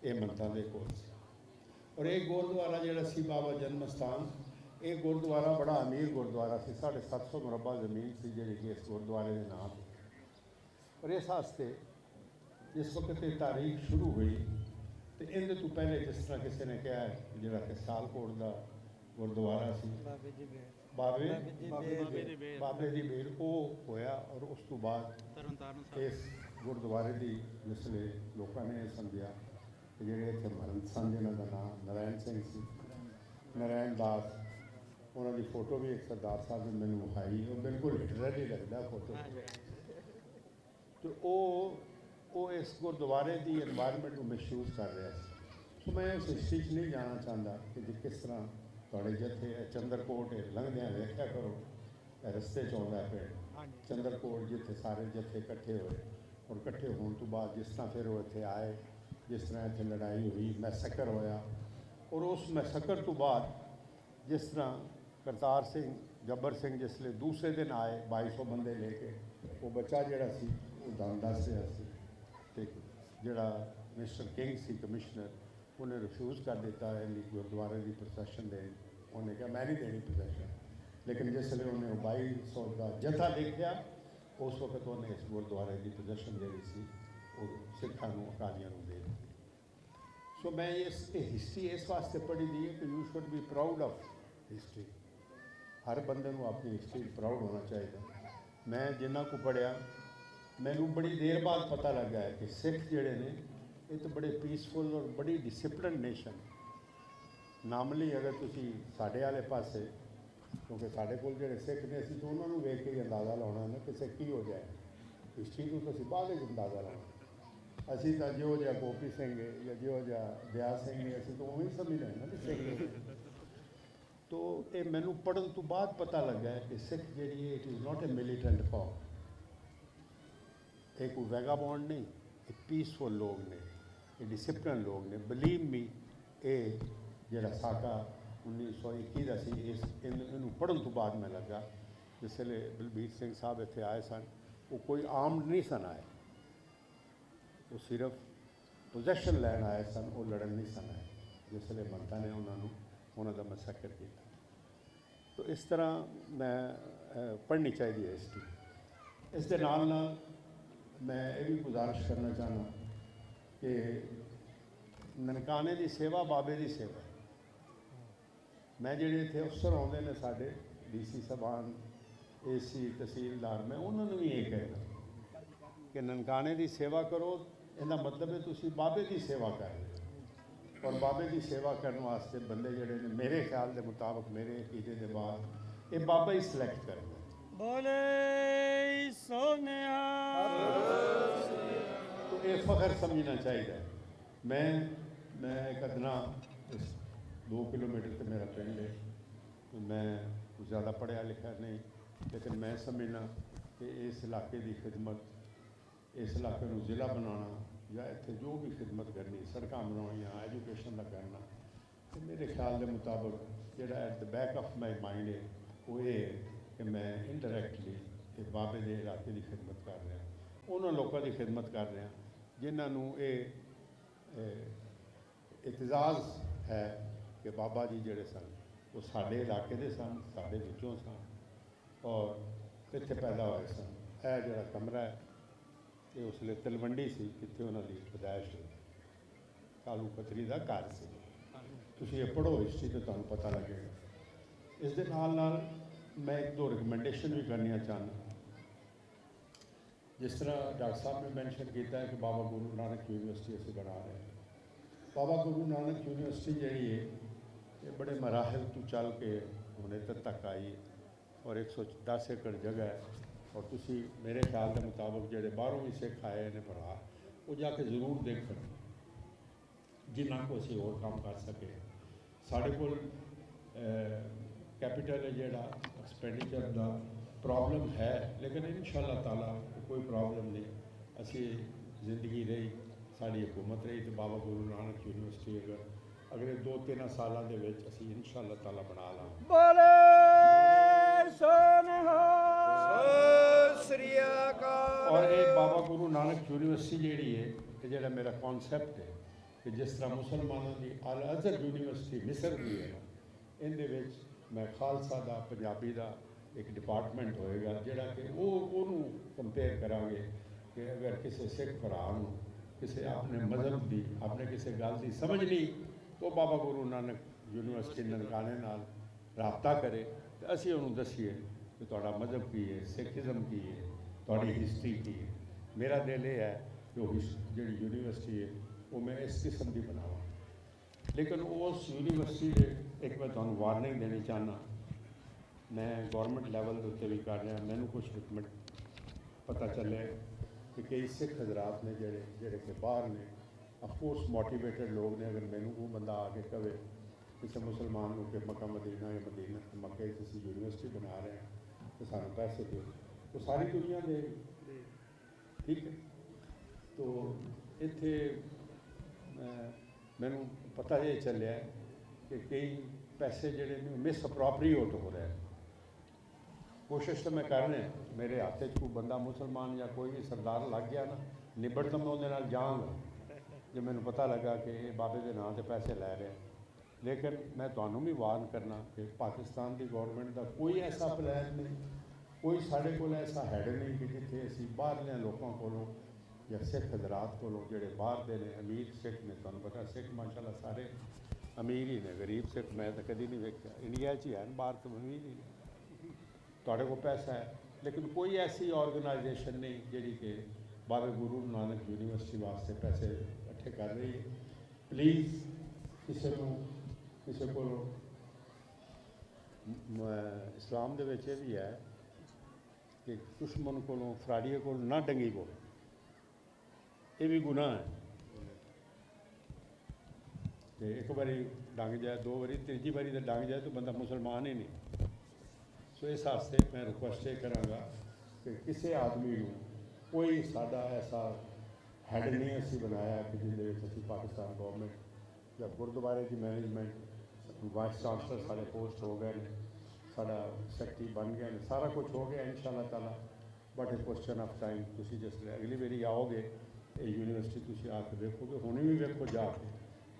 ये मंतां दे कोल सी। और एक गुरुद्वारा जिहड़ा सी बाबा जन्म स्थान, ये गुरुद्वारा बड़ा अमीर गुरुद्वारा सी, 750 मुरबा जमीन सी जिहड़ी कि इस गुरुद्वारे के नाम। और इस वास्ते जिस वक्त ये तारीख शुरू हुई तो इहदे तो पहले जिस तरह किसी ने कहा है जिहड़ा कि सियालकोट का गुरुद्वारा सी बाबे दी बेल वो होया। और उस तो बाद इस गुरुद्वारे की जिसले लोगों ने समझा कि जेडे इत्थे महंत सन जिन्हां दा नाम नारायण सिंह सी, नारायण दास, उन्होंने फोटो भी एक सरदार साहब ने मैंने विखाई, वो बिल्कुल हिटलर ही लगता फोटो। तो वो इस गुरुद्वारे की एनवायरनमेंट को महसूस कर रहा है। तो मैं उस हिस्ट्री नहीं जाना चाहता कि किस तरह थोड़े जत्थे चंद्रकोट लंघद्या वेख्या करो रस्ते च आउंदा पिंड चंद्रकोट जिथे सारे जत्थे इकट्ठे होए, और इकट्ठे होने तो बाद जिस तरह फिर वो इत्थे आए, जिस तरह इत्थे लड़ाई हुई, मैसेकर होया। और उस मैसेकर तो बाद जिस तरह करतार सिंह जब्बर सिंह जिसले दूसरे दिन आए 2200 बंदे लेके, वो बच्चा जिहड़ा सी वो दस रहा सी, जिहड़ा मिस्टर किंग सी कमिश्नर उन्हें रिफ्यूज़ कर दिता है गुरुद्वारे की प्रोसैशन दे। उन्हें कहा मैं नहीं देनी प्रोसैशन, लेकिन जिसले उन्हें 2200 का जत्था देखा उस वक्त उन्हें इस गुरुद्वारे की पोजेशन जी सी वो सिखां नूं अकालियां नूं दे दी। सो मैं इस हिस्ट्री इस वास्ते पढ़ी दी है कि you should be proud of history. ਹਰ ਬੰਦੇ ਨੂੰ ਆਪਣੀ ਹਿਸਟਰੀ ਪ੍ਰਾਊਡ ਹੋਣਾ ਚਾਹੀਦਾ। ਮੈਂ ਜਿੰਨਾ ਕੁ ਪੜ੍ਹਿਆ, ਮੈਨੂੰ ਬੜੀ ਦੇਰ ਬਾਅਦ ਪਤਾ ਲੱਗਾ ਹੈ ਕਿ ਸਿੱਖ ਜਿਹੜੇ ਨੇ ਇਹ ਤਾਂ ਬੜੇ ਪੀਸਫੁਲ ਔਰ ਬੜੀ ਡਿਸਿਪਲਿਨ ਨੇਸ਼ਨ। ਨਾਰਮਲੀ ਅਗਰ ਤੁਸੀਂ ਸਾਡੇ ਵਾਲੇ ਪਾਸੇ, ਕਿਉਂਕਿ ਸਾਡੇ ਕੋਲ ਜਿਹੜੇ ਸਿੱਖ ਨੇ ਅਸੀਂ ਤਾਂ ਉਹਨਾਂ ਨੂੰ ਵੇਖ ਕੇ ਹੀ ਅੰਦਾਜ਼ਾ ਲਾਉਣਾ ਨਾ ਕਿ ਸਿੱਖ ਕੀ ਹੋ ਜਾਏ। ਹਿਸਟਰੀ ਨੂੰ ਤਾਂ ਅਸੀਂ ਬਾਅਦ ਵਿੱਚ ਅੰਦਾਜ਼ਾ ਲਾਉਣਾ। ਅਸੀਂ ਤਾਂ ਜਿਹੋ ਜਿਹਾ ਗੋਪੀ ਸਿੰਘ ਹੈ ਜਾਂ ਜਿਹੋ ਜਿਹਾ ਦਿਆ ਸਿੰਘ ਹੈ ਅਸੀਂ ਤਾਂ ਉਵੇਂ ਹੀ ਸਮਝ ਲੈਣਾ ਵੀ ਸਿੱਖ। ਤੋ ਇਹ ਮੈਨੂੰ ਪੜ੍ਹਨ ਤੋਂ ਬਾਅਦ ਪਤਾ ਲੱਗਾ ਹੈ ਕਿ ਸਿੱਖ ਜਿਹੜੀ ਹੈ it is not A militant ਕੌਮ। ਇਹ ਕੋਈ ਵੈਗਾਬੌਂਡ ਨਹੀਂ, ਇਹ ਪੀਸਫੁਲ ਲੋਕ ਨੇ, ਇਹ ਡਿਸਿਪਲਿਨ ਲੋਕ ਨੇ। ਬਿਲੀਵ ਮੀ, ਇਹ ਜਿਹੜਾ ਸਾਕਾ 1921 ਦਾ ਸੀ, ਇਹਨੂੰ ਪੜ੍ਹਨ ਤੋਂ ਬਾਅਦ ਮੈਂ ਲੱਗਾ। ਜਿਸ ਵੇਲੇ ਬਲਬੀਰ ਸਿੰਘ ਸਾਹਿਬ ਇੱਥੇ ਆਏ ਸਨ, ਉਹ ਕੋਈ ਆਰਮਡ ਨਹੀਂ ਸਨ ਆਏ, ਉਹ ਸਿਰਫ ਪੋਜੈਸ਼ਨ ਲੈਣ ਆਏ ਸਨ, ਉਹ ਲੜਨ ਨਹੀਂ ਸਨ ਆਏ। ਜਿਸ ਵੇਲੇ ਮਮਤਾ ਨੇ ਉਹਨਾਂ ਦਾ ਮਸਕਰ ਕੀਤਾ। ਤੋ ਇਸ ਤਰ੍ਹਾਂ ਮੈਂ ਪੜ੍ਹਨੀ ਚਾਹੀਦੀ ਹੈ ਹਿਸਟਰੀ। ਇਸ ਦੇ ਨਾਲ ਨਾਲ ਮੈਂ ਇਹ ਵੀ ਗੁਜ਼ਾਰਿਸ਼ ਕਰਨਾ ਚਾਹੁੰਦਾ ਕਿ ਨਨਕਾਣੇ ਦੀ ਸੇਵਾ ਬਾਬੇ ਦੀ ਸੇਵਾ। ਮੈਂ ਜਿਹੜੇ ਇੱਥੇ ਅਫਸਰ ਆਉਂਦੇ ਨੇ ਸਾਡੇ DC ਸਾਹਿਬਾਨ, AC, ਤਹਿਸੀਲਦਾਰ, ਮੈਂ ਉਹਨਾਂ ਨੂੰ ਵੀ ਇਹ ਕਹਿੰਦਾ ਕਿ ਨਨਕਾਣੇ ਦੀ ਸੇਵਾ ਕਰੋ। ਇਹਦਾ ਮਤਲਬ ਹੈ ਤੁਸੀਂ ਬਾਬੇ ਦੀ ਸੇਵਾ ਕਰ ਰਹੇ ਹੋ। ਔਰ ਬਾਬੇ ਦੀ ਸੇਵਾ ਕਰਨ ਵਾਸਤੇ ਬੰਦੇ ਜਿਹੜੇ ਨੇ, ਮੇਰੇ ਖਿਆਲ ਦੇ ਮੁਤਾਬਕ, ਮੇਰੇ ਅਕੀਦੇ ਦੇ ਬਾਅਦ, ਇਹ ਬਾਬਾ ਹੀ ਸਿਲੈਕਟ ਕਰਦਾ। ਬੋਲੇ ਸੋਨਿਆ। तो ये फ़ख्र समझना चाहिए। मैं एक अदना 2 किलोमीटर से मेरा पिंड है, तो मैं ज़्यादा पढ़िया लिखा नहीं, लेकिन मैं समझना कि इस इलाके की खिदमत, इस इलाके को ज़िला बनाना या इतने जो भी खिदमत करनी, सड़क बनानिया, एजुकेशन का करना, तो मेरे ख्याल के मुताबिक जोड़ा at the back of my mind है वो ये कि मैं इनडायरैक्टली बाबे के इलाके की खिदमत कर रहा, उन्होंने लोगों की खिदमत कर रहा जिन्होंने ये इतजाज़ है कि बाबा जी जोड़े सन वो साढ़े इलाके के सन, साढ़े विचों सन और इत्थे पैदा होए सन। यह जोड़ा कमरा है ये उसले तलवंडी सी, जिथे उन्होंने पैदाइश कालू पत्तरी का घर से। तुसीं ये पढ़ो हिस्ट्री तो तुहानूं पता लगेगा। इस दे नाल मैं 1-2 रिकमेंडेशन भी करनिया चाहना। जिस तरह डॉक्टर साहब ने मैंशन किया है कि बाबा गुरु नानक यूनिवर्सिटी असीं बना रहे हैं। बाबा गुरु नानक यूनिवर्सिटी जी है ये बड़े मराहल तो चल के हुणे तक आई और 110 एकड़ जगह है। और तुसी मेरे ख्याल के मुताबिक जोड़े बाहरों भी सिख आए ने भरा वो जाके जरूर देखन जिन्ना को असीं होर काम कर सके। साढ़े कोल कैपिटल है जोड़ा एक्सपेंडिचर का प्रॉब्लम है, लेकिन इंशाअल्लाह ताला कोई प्रॉब्लम नहीं। असी जिंदगी रही, साड़ी हुकूमत रही तो बाबा गुरु नानक यूनिवर्सिटी अगर अगले 2-3 सालों के विच असी इंशाअल्लाह ताला बना लांगे। बोले सोनिया। और ये बाबा गुरु नानक यूनिवर्सिटी जी है कि जो मेरा कॉन्सैप्ट है कि जिस तरह मुसलमानों की अल अज़हर यूनिवर्सिटी मिस्र की है ना, इहदे मैं खालसा का पंजाबी का एक डिपार्टमेंट होएगा जोड़ा कि वो कंपेयर करांगे कि अगर किसी सिख भरा किसी अपने मजहब की अपने किसी गल की समझ नहीं तो बाबा गुरु नानक यूनिवर्सिटी ननकाने नाल राबता करे तो असीं उन्होंने दसीए कि तुहाडा मजहब की है, सिखिज़म की है, तुहाडी हिस्टरी की है। मेरा दिल ये है कि वो जी यूनिवर्सिटी है वो मैं इस किस्म की बनावा। लेकिन उस यूनिवर्सिटी के एक मैं तुहानूं वार्निंग देनी चाहना, मैं गौरमेंट लैवल के उत्ते भी कर रहा। मैनू कुछ रिकमेंड पता चले कि कई सिख हजरात ने जेड़े कि बाहर ने, अफकोर्स मोटिवेटेड लोग ने। अगर मैनू वो बंदा आके कहे किसी मुसलमान को कि मक्का मदीना या मदीना मक्के किसी यूनिवर्सिटी बना रहे हैं तो सानू पैसे दो, तो सारी दुनिया दे, ठीक है। तो इत्थे मैनू पता ये चलिया कि कई पैसे जोड़े मिस अप्रोप्रिएट हो रहे हैं। कोशिश तो मैं कर रहा, मेरे हाथ च कोई बंदा मुसलमान या कोई भी सरदार लग गया ना, निबड़ तो मैं उहदे नाल जाऊँगा जो मैनू पता लगा कि ये बाबे के नाम से पैसे लै रहे हैं। लेकिन मैं तुहानूं भी वार्न करना कि पाकिस्तान की गौरमेंट का कोई ऐसा प्लान नहीं, कोई साढ़े कोल ऐसा हैड नहीं कि जिथे असीं बाहरले लोगों कोलों या सिख हजरात कोलों जिहड़े बाहर दे ने अमीर सिख ने, तुहानूं पता सिख माशाअल्लाह सारे अमीर ही ने, गरीब सिख मैं तो कभी नहीं वेख्या। इंडिया च ही है, बाहर तो अमीर ही ने। तुहाडे को पैसा है, लेकिन कोई ऐसी ऑर्गेनाइजेशन नहीं जिहड़ी कि बाबे गुरु नानक यूनिवर्सिटी वास्ते पैसे इकट्ठे कर रही है। प्लीज़ किसी को इस्लाम दे विच भी है कि दुश्मन को फराड़िए को ना डंगी पो, ये भी गुनाह है। तो एक बारी डंग जाए, दो बारी, तीजी बारी तो डंग जाए तो बंदा मुसलमान ही नहीं। सो इस वास्ते मैं रिक्वेस्ट ये कराँगा कि किसी आदमी को कोई साडा ऐसा हैड नहीं असी बनाया कि जिसमें पाकिस्तान गवर्नमेंट या गुरुद्वारे की मैनेजमेंट, वाइस चांसलर साढ़े पोस्ट हो गए, साढ़ा सैकटरी बन गए, सारा कुछ हो गया इंशाअल्लाह ताला। But A question of time, तुसी जिसले अगली बारी आओगे ये यूनिवर्सिटी तुसी आके देखोगे, हुणे भी वेखो जाके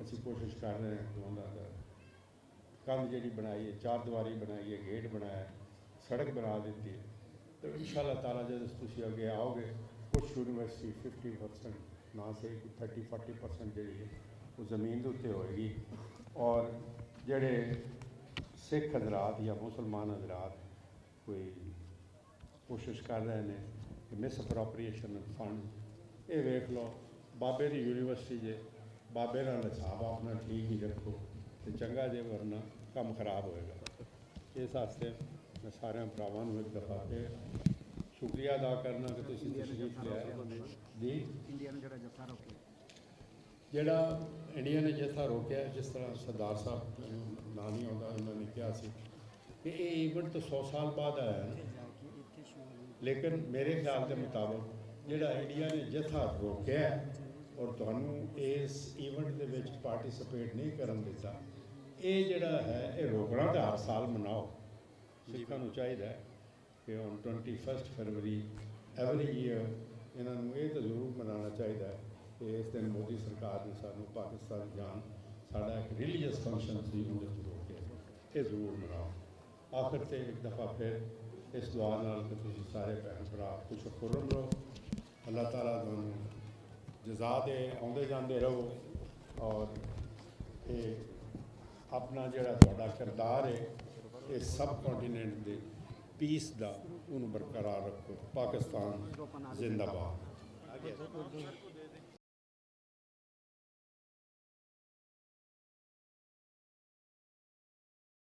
असी कोशिश कर रहे हैं कि उन्होंने कंध जी बनाई है, चार दीवारी बनाई है, गेट बनाया, सड़क बना दी है। तो इंशाअल्लाह ताला जब तुसी अगे आओगे, कुछ यूनिवर्सिटी 50% ना सही 30-40% जी है वो ज़मीन के उत्ते होएगी। और जड़े सिख हजरात या मुसलमान हजरात कोई कोशिश कर रहे हैं कि मिस अप्रोप्रिएशन फंड, ये वेख लो बाबे की यूनिवर्सिटी जे, बाबे का हिसाब अपना ठीक ही रखो तो चंगा जे, वरना काम खराब होएगा। इस वास्ते मैं सारे भरावां नूं एक दफ़ा फिर शुक्रिया अदा करना कि तुसीं तशरीफ लिया जी। ਜਿਹੜਾ इंडिया ने जत्था रोकया, जिस तरह सरदार साहब ना नहीं आता उन्होंने कहा कि ये इवेंट तो 100 साल बाद आया है, लेकिन मेरे ख्याल के मुताबिक जोड़ा इंडिया ने जत्था रोकया और तुहानू इस इवेंट के विच पार्टिसिपेट नहीं करन दिता, ये जोड़ा है ये रोकना तो हर साल मनाओ। सिखां नूं चाहिए कि हुण 21 फरवरी एवरी ईयर इन्होंने ये तो जरूर मनाना चाहिए कि इस दिन मोदी सरकार ने सानू पाकिस्तान जान साड़ा एक रिलीजियस फंक्शन से उन्हें रोके, ये जरूर मनाओ। आखिर से एक दफ़ा फिर इस दुआ नाल कि तुसीं सारे भैन भरा खुश खुर्रम रहो, अल्लाह ताला तुहानू जज़ा दे, आउंदे जांदे रहो और ये अपना जिहड़ा तुहाडा किरदार है ये सब कॉन्टीनेंट के पीस का उन्होंने बरकरार रखो। पाकिस्तान जिंदाबाद।